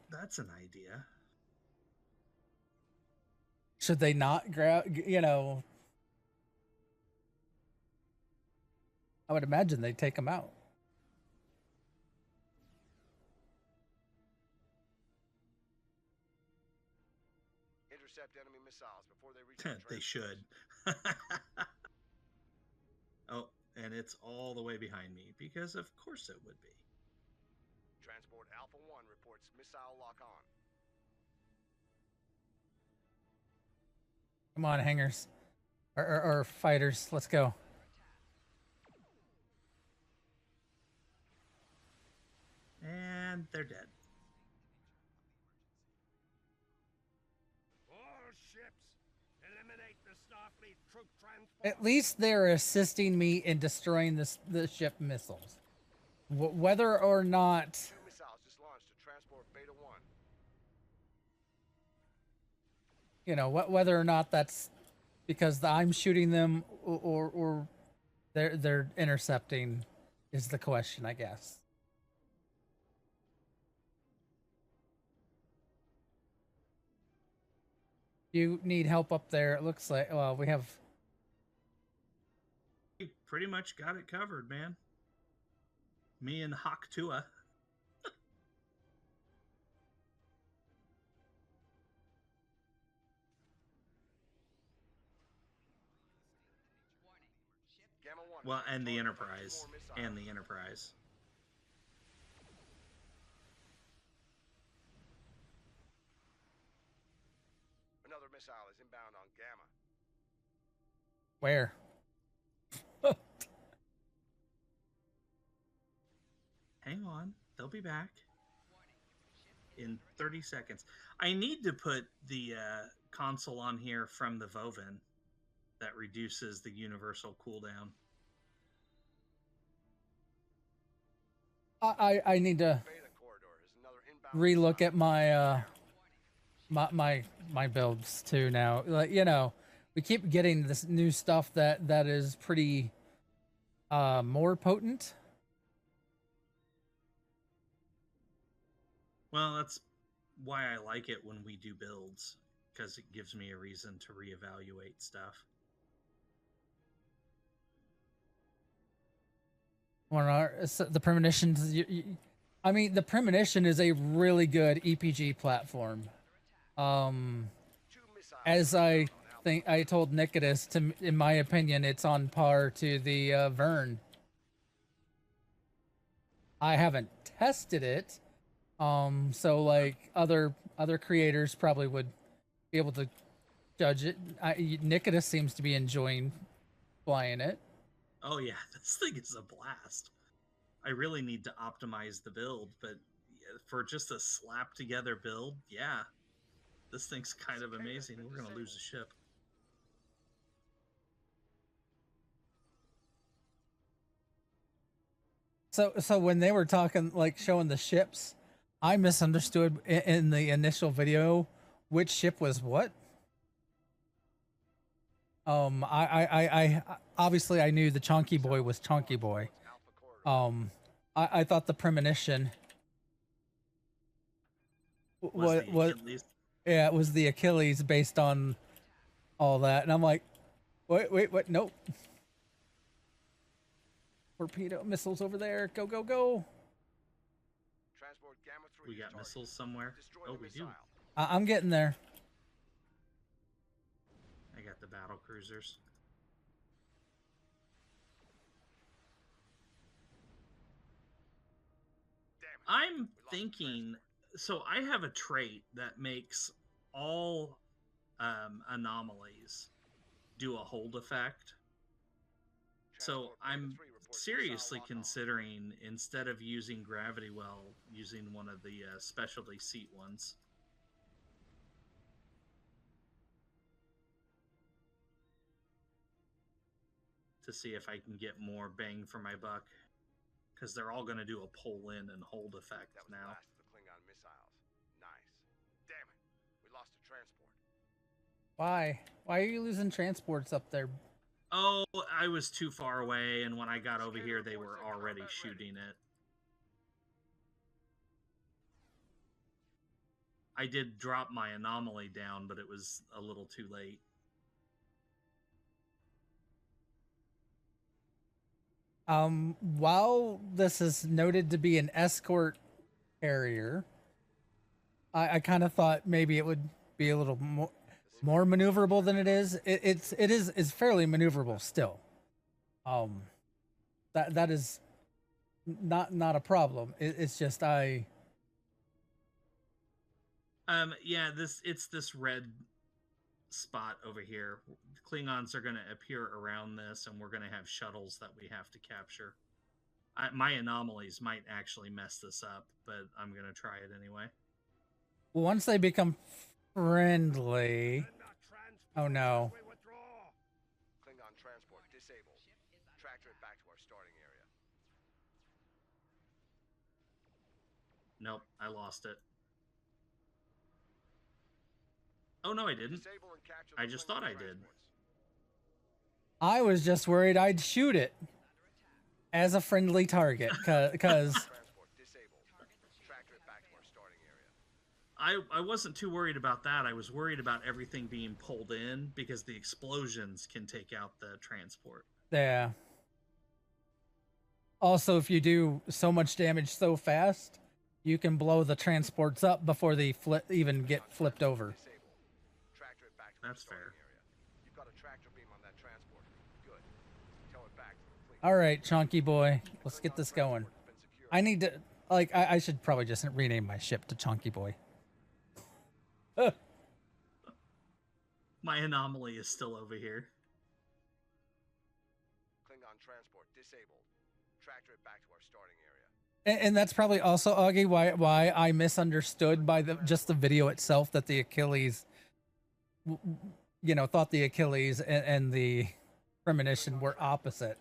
That's an idea. Should they not grab, you know, I would imagine they'd take them out. Intercept enemy missiles before they reach the They should. Oh, and it's all the way behind me, because of course it would be. Transport Alpha 1 reports missile lock on. Come on, hangars. Or fighters, let's go. And they're dead. All ships, eliminate the Starfleet troop transport. At least they're assisting me in destroying the ship missiles. Whether or not, 2 missiles just launched to transport Beta 1. you know, whether or not that's because I'm shooting them or they're intercepting is the question, I guess. You need help up there. It looks like, well, we have. We pretty much got it covered, man. Me and Hawk Tua. Gamma 1. Well, and the Target Enterprise. more missiles. And the Enterprise. Another missile is inbound on Gamma. Where? Hang on. They'll be back in 30 seconds. I need to put the console on here from the Vovin that reduces the universal cooldown. I need to Beta corridor is another inbound relook missile. at my builds too now. Like, you know, we keep getting this new stuff that is pretty more potent. Well, that's why I like it when we do builds, because it gives me a reason to reevaluate stuff. The premonitions. I mean, the premonition is a really good EPG platform. As I think I told Nikodas, in my opinion, it's on par to the Vern. I haven't tested it, so like other creators probably would be able to judge it. Nikodas seems to be enjoying flying it. Oh yeah, this thing is a blast. I really need to optimize the build, but for just a slap together build, yeah, this thing's kind of amazing. We're gonna lose a ship. So when they were talking, like showing the ships, I misunderstood in the initial video which ship was what. I obviously I knew the Chonky Boy was Chonky Boy. I thought the premonition was yeah, it was the Achilles based on all that, and I'm like, wait, what? Nope. Torpedo missiles over there. Go, go, go. We got missiles somewhere. Oh, we do. I'm getting there. I got the battle cruisers. I'm thinking, so I have a trait that makes all anomalies do a hold effect. So I'm seriously considering, instead of using Gravity Well, using one of the specialty seat ones. To see if I can get more bang for my buck. Because they're all going to do a pull in and hold effect now. Why? Why are you losing transports up there? Oh, I was too far away, and when I got over here, they were already shooting it. I did drop my anomaly down, but it was a little too late. While this is noted to be an escort carrier, I kind of thought maybe it would be a little more maneuverable than it is. It's fairly maneuverable still. That is not a problem. It's just yeah, it's this red spot over here. Klingons are going to appear around this, and we're going to have shuttles that we have to capture. My anomalies might actually mess this up, but I'm going to try it anyway. Once they become friendly. Oh no. Klingon transport disabled. Tractor it back to our starting area. Nope, I lost it. Oh no, I didn't. I just thought I did. I was just worried I'd shoot it as a friendly target, because I wasn't too worried about that. I was worried about everything being pulled in, because the explosions can take out the transport. Yeah. Also, if you do so much damage so fast, you can blow the transports up before they even get flipped over. That's fair. All right, Chonky Boy, let's get this going. I need to, like, I should probably just rename my ship to Chonky Boy. My anomaly is still over here. Klingon transport disabled. Tractor it back to our starting area. And that's probably also, Augie, why I misunderstood by just the video itself that the Achilles, thought the Achilles and the premonition were opposite.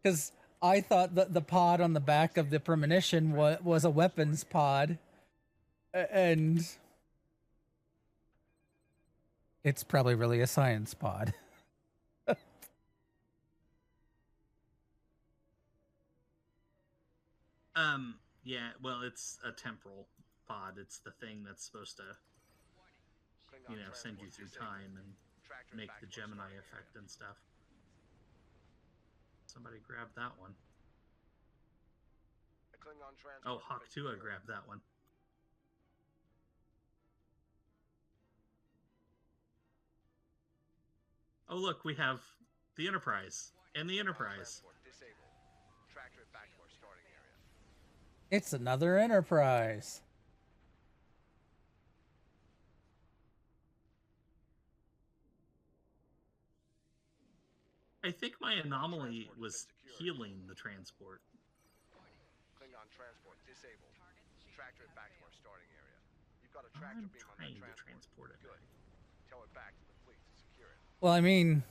Because I thought that the pod on the back of the premonition was a weapons pod, and it's probably really a science pod. Yeah, well, it's a temporal pod. It's the thing that's supposed to, you know, send you through time and make the Gemini effect and stuff. Somebody grabbed that one. Oh, Hawk 2 grabbed that one. Oh, look, we have the Enterprise and the Enterprise. It's another Enterprise. I think my anomaly was healing the transport. Klingon transport disabled. Tractor it back to our starting area. You've got a tractor beam on that to transport. transport it. Good. Tow it back to the fleet to secure it. Well, I mean,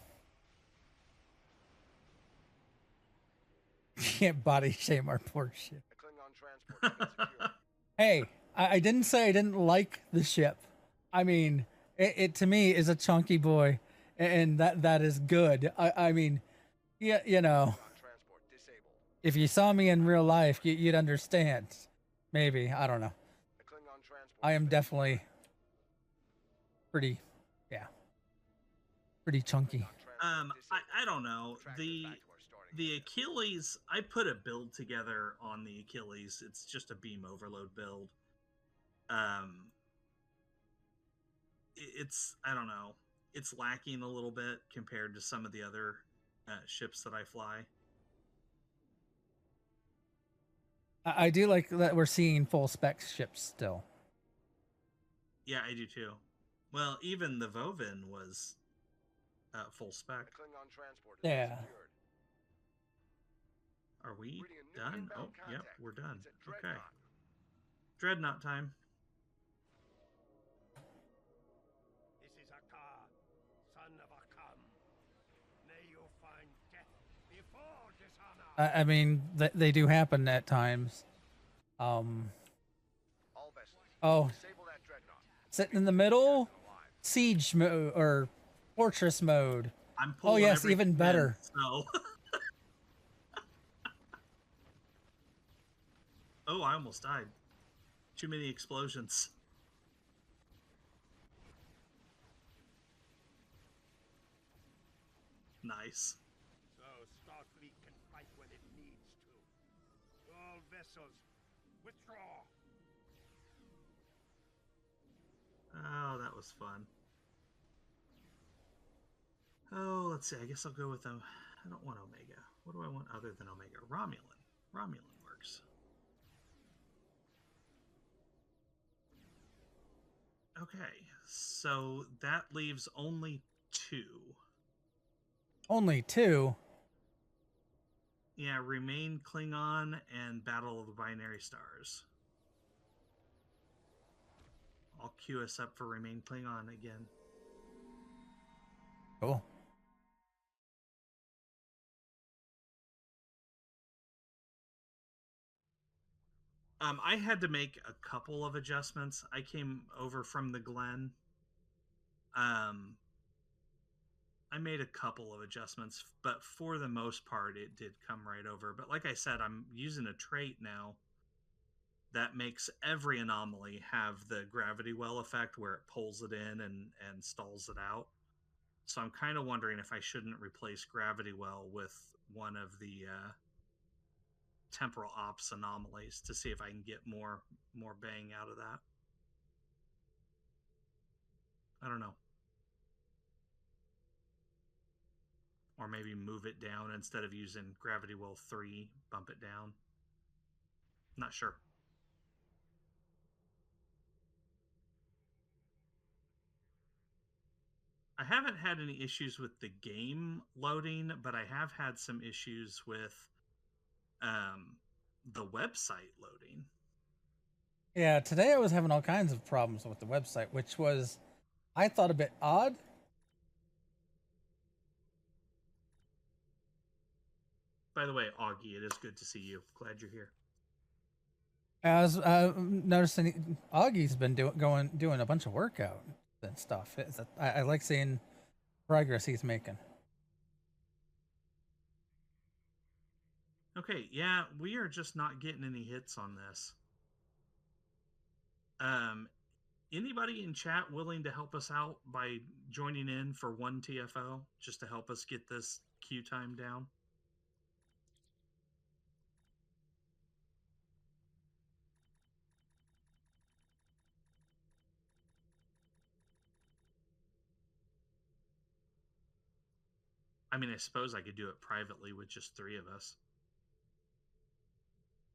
you can't body shame our poor ship. The Klingon transport has been secured. Hey, I didn't say I didn't like the ship. I mean, it to me is a chunky boy, and that is good. I mean, yeah, you know, Transport disabled. if you saw me in real life, you'd understand. Maybe, I don't know. The Klingon transport I has am been definitely pretty, yeah, pretty chunky. I don't know. The Achilles, I put a build together on the Achilles. It's just a beam overload build. It's, I don't know, it's lacking a little bit compared to some of the other ships that I fly. I do like that we're seeing full spec ships still. Yeah, I do too. Well, even the Vovin was full spec. The Klingon transport has been Yeah. secured. Are we Reading a new done? inbound Oh, yep, contact. we're done. It's a Okay. dreadnought. Dreadnought time. This is Akar, son of Akam. May you find death before dishonor. I mean, they do happen at times. All vessels. Oh, Disable that dreadnought. sitting in the middle, siege mode or fortress mode. I'm Oh pulling yes, every even pin, better. So. Oh, I almost died. Too many explosions. Nice. So Starfleet can fight when it needs to. All vessels, withdraw. Oh, that was fun. Oh, let's see. I guess I'll go with them. I don't want Omega. What do I want other than Omega? Romulan. Romulan works. Okay, so that leaves only 2. Only 2. Yeah, Remain Klingon and Battle of the Binary Stars. I'll queue us up for Remain Klingon again. Cool. I had to make a couple of adjustments. I came over from the Glen. I made a couple of adjustments, but for the most part, it did come right over. But like I said, I'm using a trait now that makes every anomaly have the gravity well effect where it pulls it in and stalls it out. So I'm kind of wondering if I shouldn't replace gravity well with one of the temporal ops anomalies to see if I can get more bang out of that. I don't know. Or maybe move it down instead of using gravity well 3, bump it down. Not sure. I haven't had any issues with the game loading, but I have had some issues with the website loading. Yeah, today I was having all kinds of problems with the website, which was, I thought, a bit odd. By the way, Augie, it is good to see you. Glad you're here. I was noticing Augie's been doing a bunch of workout and stuff. I like seeing progress he's making. Okay, yeah, we are just not getting any hits on this. Anybody in chat willing to help us out by joining in for 1 TFO just to help us get this queue time down? I mean, I suppose I could do it privately with just 3 of us.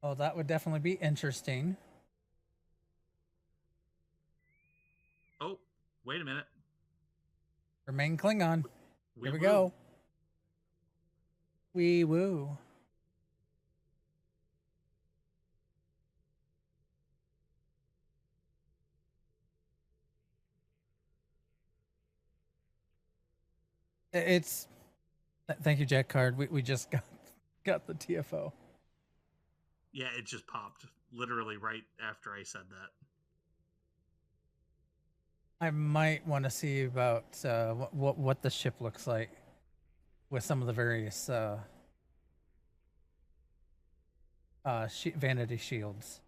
Oh, that would definitely be interesting. Oh, wait a minute. Remain Klingon. Here we woo. go. Wee woo. It's. Thank you, Jack Card. We just got the TFO. Yeah, it just popped literally right after I said that. I might want to see about what the ship looks like with some of the various vanity shields.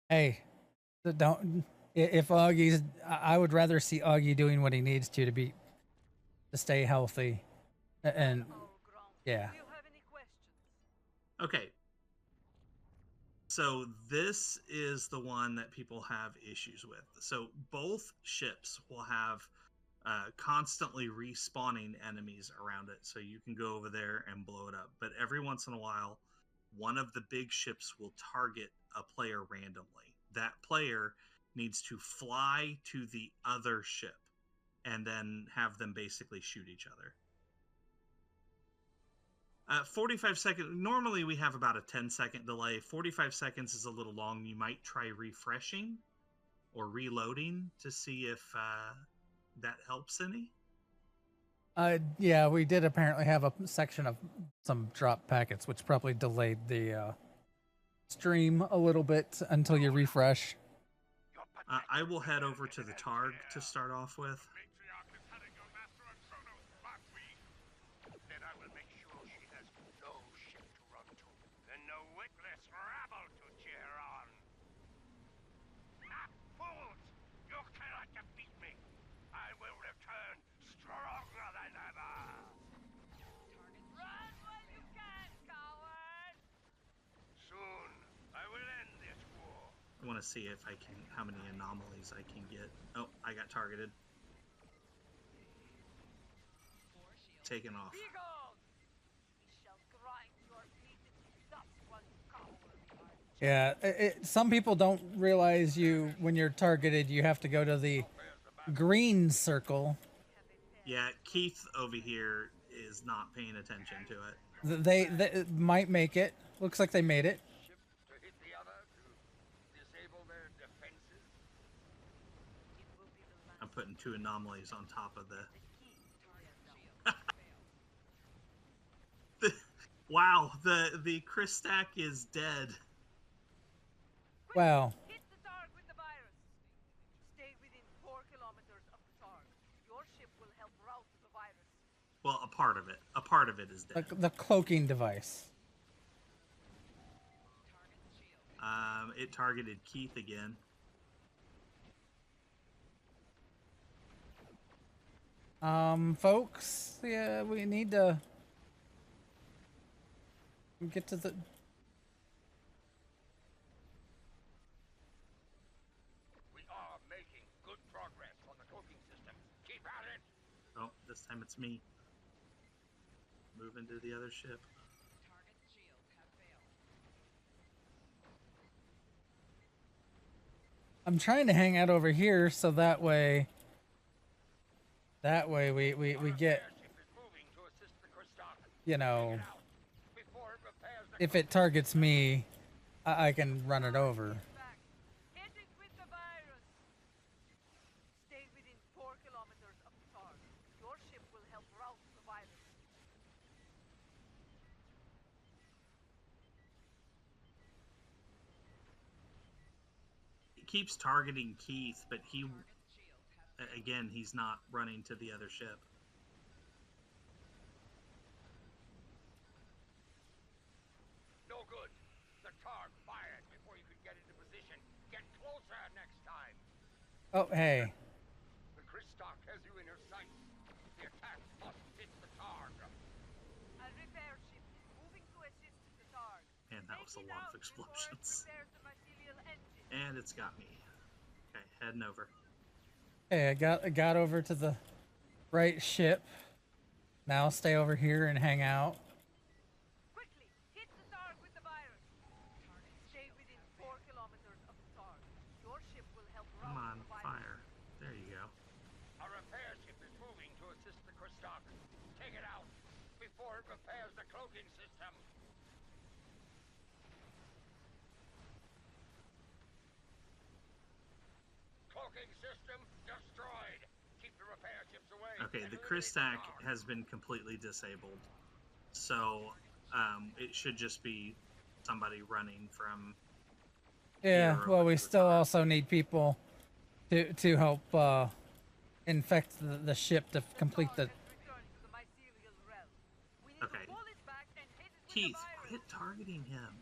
Hey, don't. If Augie's, I would rather see Augie doing what he needs to stay healthy, and yeah. Okay. So this is the one that people have issues with. So both ships will have constantly respawning enemies around it, so you can go over there and blow it up. But every once in a while, one of the big ships will target a player randomly. That player needs to fly to the other ship and then have them basically shoot each other. 45 seconds. Normally we have about a 10-second delay. 45 seconds is a little long. You might try refreshing or reloading to see if that helps any. Yeah, we did apparently have a section of some drop packets, which probably delayed the stream a little bit until you refresh. I will head over to the Targ to start off with. I want to see if I can, how many anomalies I can get. Oh, I got targeted. Taken off. Yeah, some people don't realize when you're targeted, you have to go to the green circle. Yeah, Keith over here is not paying attention to it. They might make it. Looks like they made it. I'm putting 2 anomalies on top of the... Wow, the Chris stack is dead. Wow. Hit the target with the virus. Stay within 4 kilometers of the target. Your ship will help route the virus. Well, a part of it is dead. The cloaking device. It targeted Keith again. Folks, yeah, we need to get to the... We are making good progress on the cloaking system. Keep at it. Oh, this time it's me. Moving to the other ship. Target shields have failed. I'm trying to hang out over here so that way we get, you know, if it targets me, I can run it over. Hit it with the virus. Stay within 4 kilometers of the target. Your ship will help route the virus. It keeps targeting Keith, but he, again, he's not running to the other ship. Targ fired before you could get into position. Get closer next time. Oh, hey. The Christock has you in her sights. The attack must hit the Targ. A repair ship is moving to assist the Targ. And that was a Take it lot out of before it explosions. repairs the mycelial engine. And it's got me. Okay, heading over. Hey, I got over to the right ship. Now stay over here and hang out. Quickly, hit the Targ with the virus. Stay within 4 kilometers of the Targ. Your ship will help Come rout on, the virus. fire. There you go. A repair ship is moving to assist the Christock. Take it out before it repairs the cloaking system. Cloaking system destroyed. Keep the repair ships away. Okay, and the eliminate Christack Targ. has been completely disabled. So, it should just be somebody running from... Yeah, here well, over we to the still Targ. also need people to help infect the ship to complete the. Targ has returned to the mycelial realm. We need Okay. to pull it back and hit it with Keith, the virus. quit targeting him.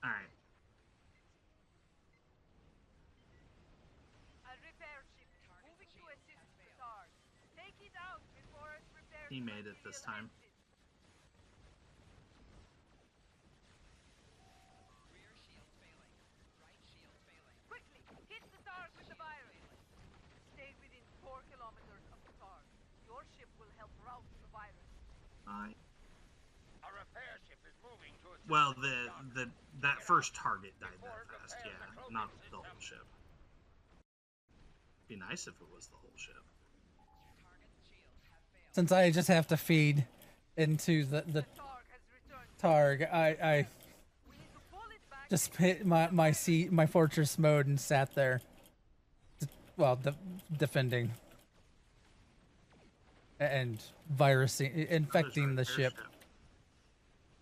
Alright, A repair ship is moving to assist the Targ. Take it out before it repairs he the made it this mycelial time. engine. Rear shields failing. Right shields failing. Quickly, hit the Targ with the virus. Stay within 4 kilometers of the Targ. Your ship will help rout the virus. Alright. A repair ship is moving to assist Well, the Christock. that first target died Before that it fast, repairs yeah. the cloaking Not the system. whole ship. Be nice if it was the whole ship. Target's shields have failed. Since I just have to feed into the The Targ has returned. targ, I We need to pull it back. just and hit hit it my with the my virus. seat, my fortress mode, and sat there. Well, defending and virusing, infecting the There's our ship. airship.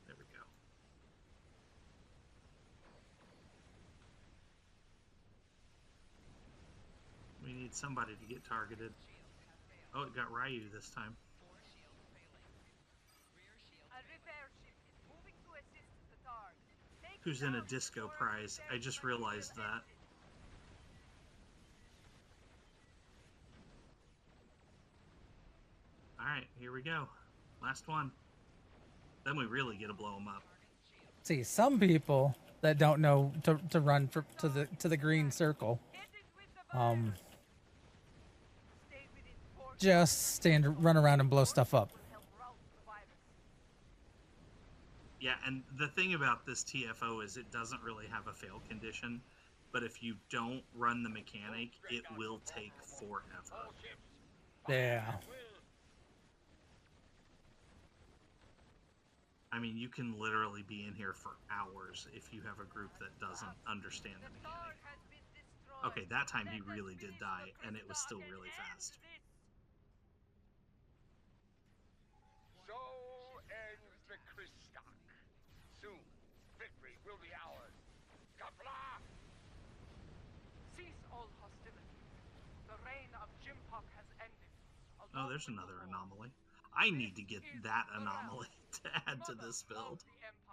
There we go. We need somebody to get targeted. Oh, it got Ryu this time. Four shields failing. Rear shields A repair ship is moving to assist the Targ. Take Who's it in a out disco before it prize? I repairs just the realized mycelial that. engine. Alright, here we go. Last one. Then we really get to blow them up. See, some people that don't know to run to the green circle, Hit it with the virus. Stay within 4 just run around and blow stuff up. will help rout the virus. Yeah, and the thing about this TFO is it doesn't really have a fail condition, but if you don't run the mechanic, it will take forever. All ships. Yeah. Will. I mean, you can literally be in here for hours if you have a group that doesn't understand the The mechanic. Targ has been destroyed. Okay, that time he Let us really did finish die, the and it was still Christock and really end fast. this. So ends the Christock. Soon, victory will be ours. Kapla! Cease all hostility. The reign of Jimpok has ended. Oh, there's another anomaly. I need to get that anomaly to add to this build.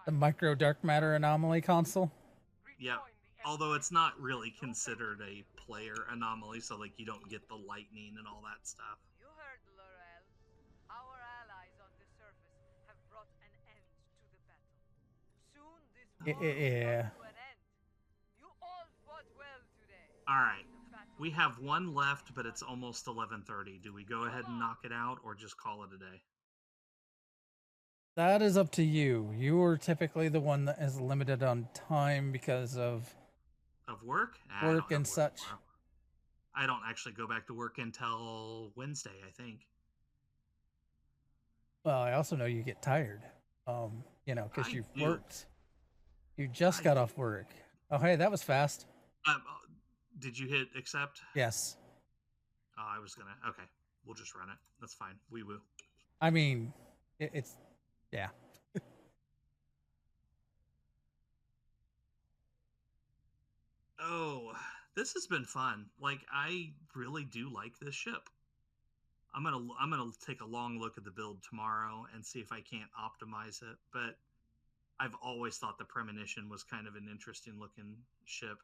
The micro dark matter anomaly console. Yep. Although it's not really considered a player anomaly, so like you don't get the lightning and all that stuff. You heard, Laurel. Our allies on the surface have brought an end to the battle. Soon this war will Yeah. come to an end. You all fought well today. All right. The battle We have one left, but it's almost 11:30. Do we go ahead and knock it out or just call it a day? That is up to you. You are typically the one that is limited on time because of Of work? I work don't have and such. tomorrow. I don't actually go back to work until Wednesday, I think. Well, I also know you get tired. Because I you've do. worked. You just I got do. off work. Oh, hey, that was fast. Did you hit accept? Yes. Oh, I was gonna. Okay, we'll just run it. That's fine. Wee woo. I mean, it's yeah. Oh, this has been fun. Like, I really do like this ship. I'm gonna take a long look at the build tomorrow and see if I can't optimize it. But I've always thought the Premonition was kind of an interesting looking ship.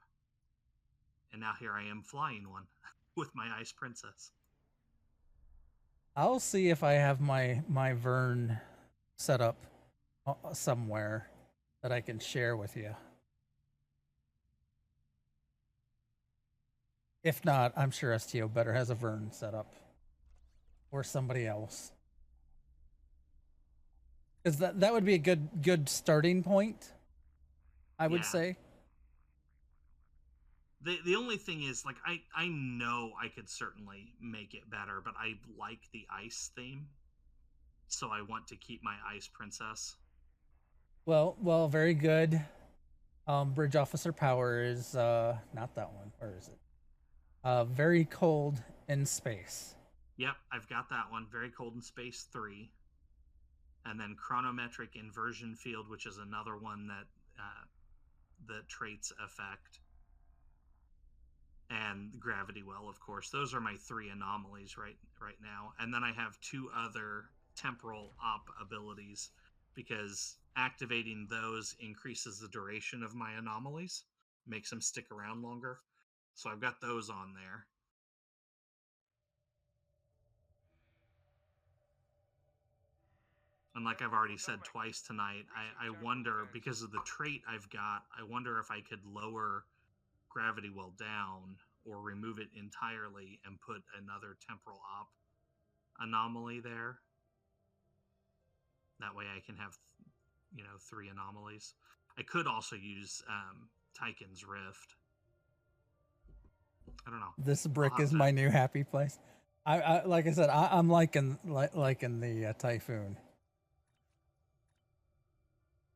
And now here I am flying one with my Ice Princess. I'll see if I have my Vern set up somewhere that I can share with you. If not, I'm sure STO better has a Vern set up. Or somebody else. Because that would be a good starting point, I would say. The only thing is, like, I know I could certainly make it better, but I like the ice theme, so I want to keep my Ice Princess. Well, very good. Bridge Officer Power is not that one. Where is it? Very Cold in Space. Yep, I've got that one. Very Cold in Space 3. And then Chronometric Inversion Field, which is another one that the traits affect. And Gravity Well, of course. Those are my 3 anomalies right now. And then I have 2 other temporal op abilities, because activating those increases the duration of my anomalies, makes them stick around longer. So I've got those on there. And like I've already said twice tonight, I wonder, because of the trait I've got, I wonder if I could lower Gravity Well down or remove it entirely and put another temporal op anomaly there. That way I can have, 3 anomalies. I could also use Tychon's Rift. I don't know. This brick is my new happy place. I like I said, I'm liking the Typhoon.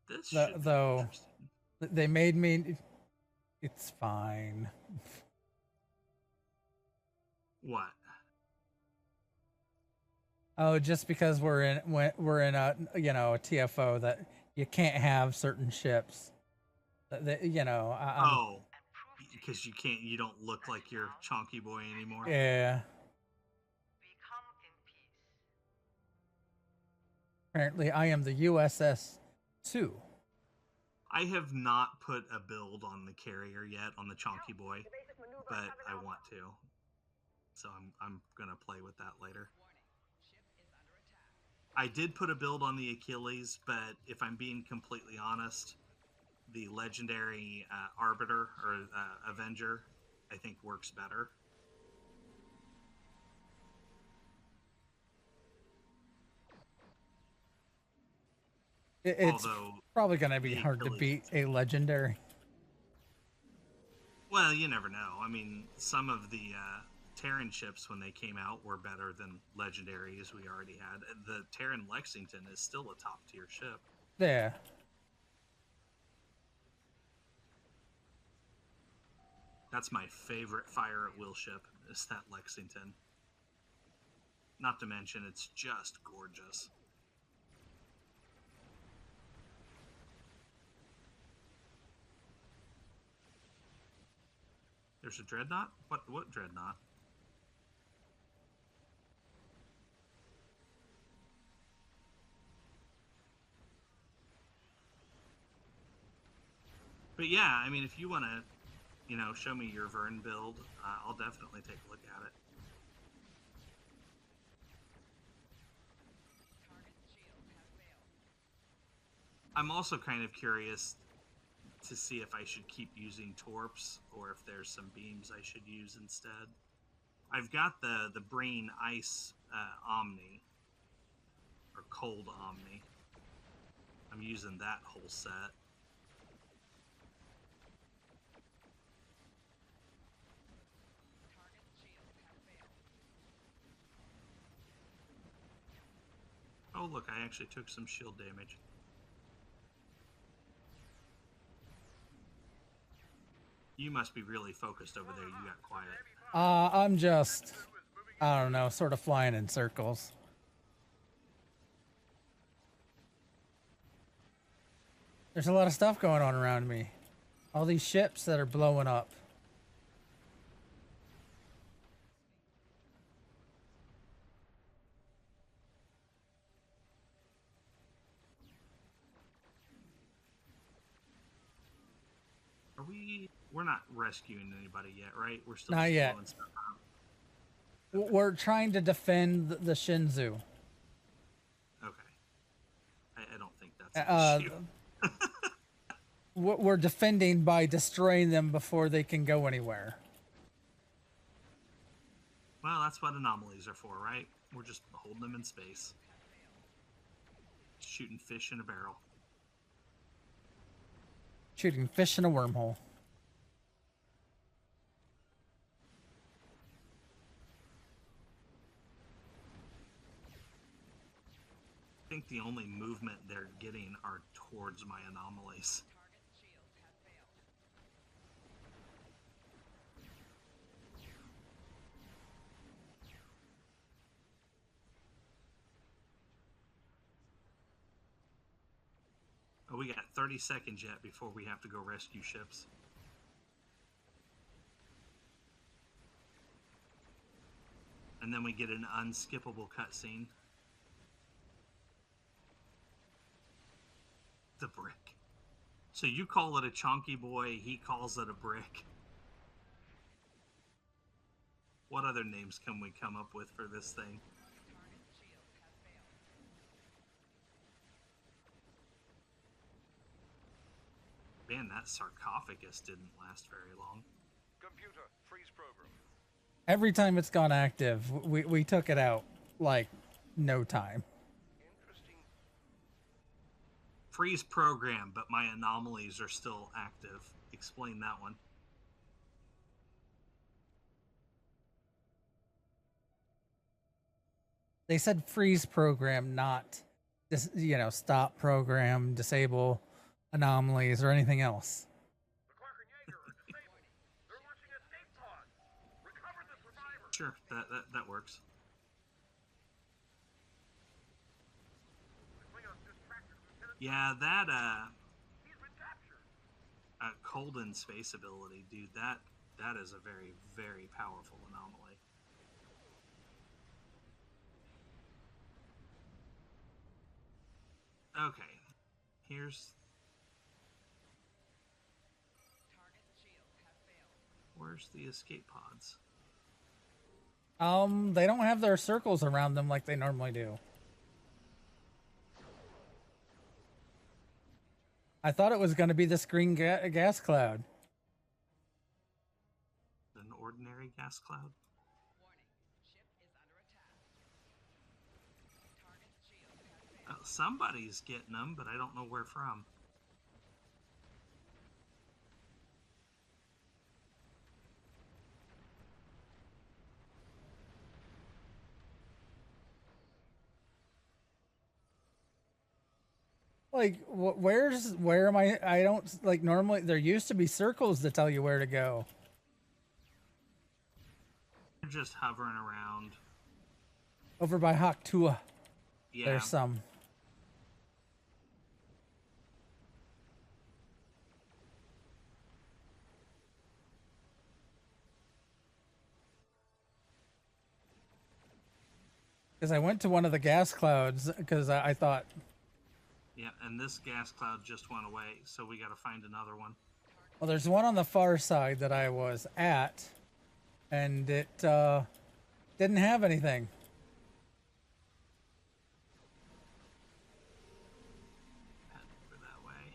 This though they made me. It's fine. What? Oh, just because we're in a a TFO that you can't have certain ships. Because you don't look like your chonky boy anymore. Yeah. Apparently, I am the USS 2. I have not put a build on the carrier yet, on the chonky boy, but I want to. So I'm gonna play with that later. I did put a build on the Achilles, but if I'm being completely honest, the legendary Arbiter or Avenger, I think works better. It's probably going to be hard to beat a legendary. Well, you never know. I mean, some of the Terran ships, when they came out, were better than legendaries we already had. The Terran Lexington is still a top tier ship. Yeah. That's my favorite fire at will ship, is that Lexington. Not to mention, it's just gorgeous. There's a dreadnought? What dreadnought? But yeah, I mean, if you want to, show me your Vern build, I'll definitely take a look at it. I'm also kind of curious to see if I should keep using torps or if there's some beams I should use instead. I've got the Brain Ice Omni, or Cold Omni. I'm using that whole set. Oh look, I actually took some shield damage. You must be really focused over there. You got quiet. I'm just, I don't know, sort of flying in circles. There's a lot of stuff going on around me. All these ships that are blowing up. We're not rescuing anybody yet, right? We're still Not just yet. blowing stuff up. We're trying to defend the Shinzu. Okay. I don't think that's an issue. We're defending by destroying them before they can go anywhere. Well, that's what anomalies are for, right? We're just holding them in space. Shooting fish in a barrel. Shooting fish in a wormhole. I think the only movement they're getting are towards my anomalies. Oh, we got 30 seconds yet before we have to go rescue ships. And then we get an unskippable cutscene. The brick. So you call it a chonky boy, he calls it a brick. What other names can we come up with for this thing? Man, that sarcophagus didn't last very long. Computer, freeze program. Every time it's gone active, we took it out like no time. Interesting. Freeze program, but my anomalies are still active. Explain that one. They said freeze program, not stop program, disable anomalies, or anything else. The Clark and Jaeger are disabled. They're launching escape pods. Recover the survivors. Sure, that works. The Klingons just captured Lieutenant. Yeah, that He's been captured. cold in space ability, dude, that is a very, very powerful anomaly. Okay, here's... Where's the escape pods? They don't have their circles around them like they normally do. I thought it was going to be this green gas cloud. An ordinary gas cloud? Warning. Ship is under attack. Target's shield has failed. Somebody's getting them, but I don't know where from. Like, where am I? I don't, like, normally there used to be circles to tell you where to go. They're just hovering around. Over by Haktua, Yeah. there's some. Because I went to one of the gas clouds because I thought, Yeah, and this gas cloud just went away, so we gotta find another one. well, there's one on the far side that I was at, and it didn't have anything. Head over that way.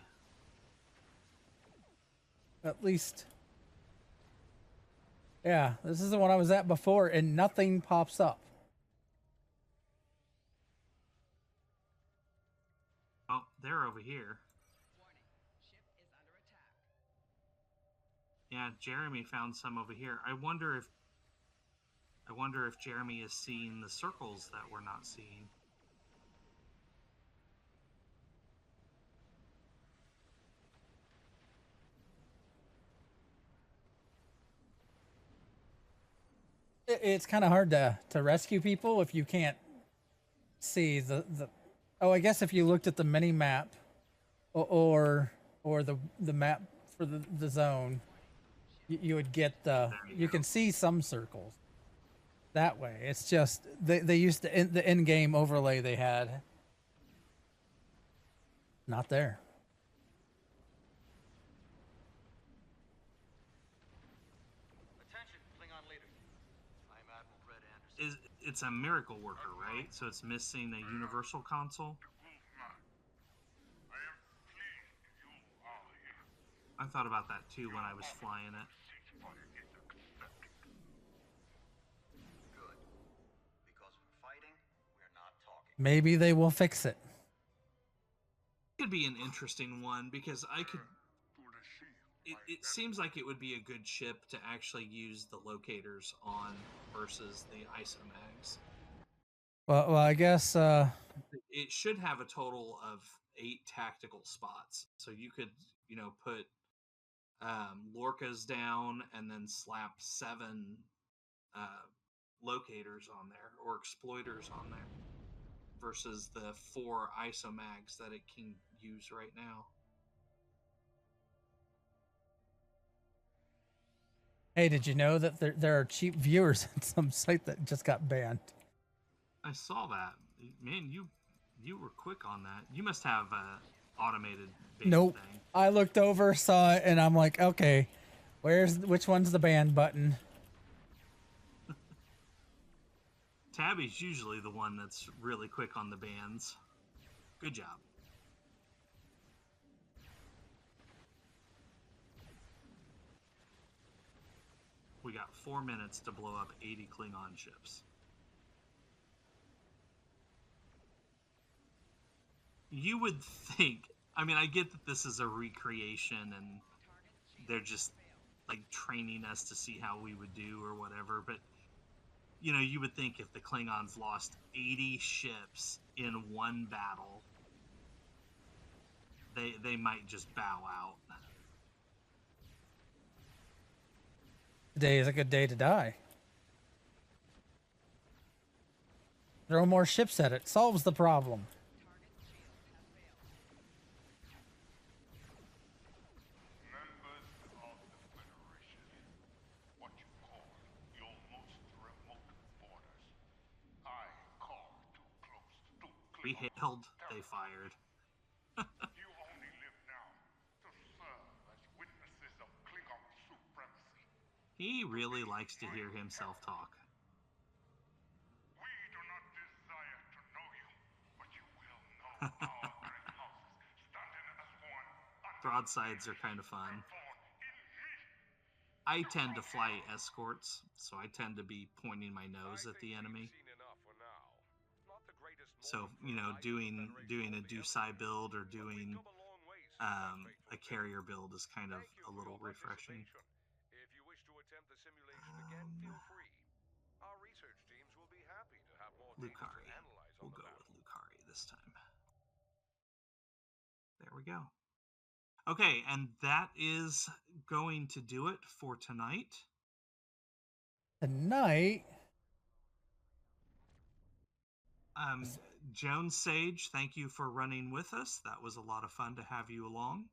At least, yeah, this is the one I was at before, and nothing pops up. Oh, they're over here. Warning. Ship is under attack. Yeah, Jeremy found some over here. I wonder if Jeremy is seeing the circles that we're not seeing. It's kind of hard to rescue people if you can't see the. Oh, I guess if you looked at the mini map, or the map for the zone, you would get the. You can see some circles that way. It's just they used to the in-game overlay they had. Not there. it's a miracle worker, right? So it's missing a universal console. I thought about that too when I was flying it. Good. Because we're fighting, we're not talking. Maybe they will fix it. Could be an interesting one because I could. It seems like it would be a good ship to actually use the locators on versus the isomags. Well, I guess it should have a total of 8 tactical spots, so you could, put Lorcas down and then slap 7 locators on there or exploiters on there versus the 4 isomags that it can use right now. Hey, did you know that there are cheap viewers at some site that just got banned? I saw that. Man, you were quick on that. You must have automated ban Nope. thing. I looked over, saw it, and I'm like, okay, which one's the ban button? Tabby's usually the one that's really quick on the bans. Good job. We got 4 minutes to blow up 80 Klingon ships. You would think, I mean, I get that this is a recreation and they're just like training us to see how we would do or whatever, but you would think if the Klingons lost 80 ships in one battle, they might just bow out. Today is a good day to die. Throw more ships at it. Solves the problem. We hailed, they fired. You only live now to serve as witnesses of Klingon supremacy. He really likes to hear himself talk. We do not desire to know you, but you will know our great houses standing as one. Broadsides are kind of fun. I tend to fly escorts, so I tend to be pointing my nose at the enemy. So, doing a Dusai build or doing a carrier build is kind of a little refreshing. If you wish to attempt the simulation again, feel free. Our research teams will be happy to have more data to Lucari. analyze We'll on the go battle. with Lucari this time. There we go. Okay, and that is going to do it for tonight. Tonight? Joan Sage, thank you for running with us. That was a lot of fun to have you along.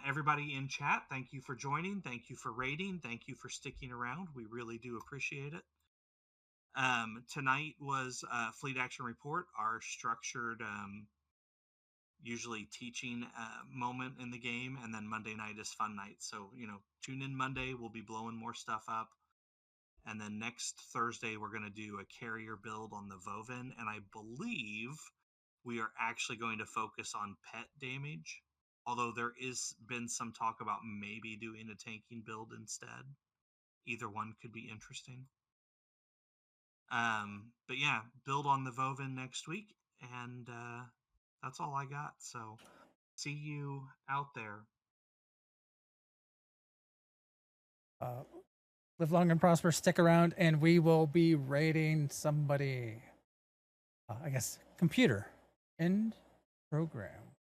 Everybody in chat, thank you for joining. Thank you for rating. Thank you for sticking around. We really do appreciate it. Tonight was Fleet Action Report, our structured, usually teaching moment in the game, and then Monday night is fun night. So, tune in Monday. We'll be blowing more stuff up. And then next Thursday, we're going to do a carrier build on the Vovin. And I believe we are actually going to focus on pet damage. Although there is been some talk about maybe doing a tanking build instead. Either one could be interesting. But yeah, build on the Vovin next week. And that's all I got. So see you out there. Live long and prosper, stick around, and we will be raiding somebody. I guess computer. End program.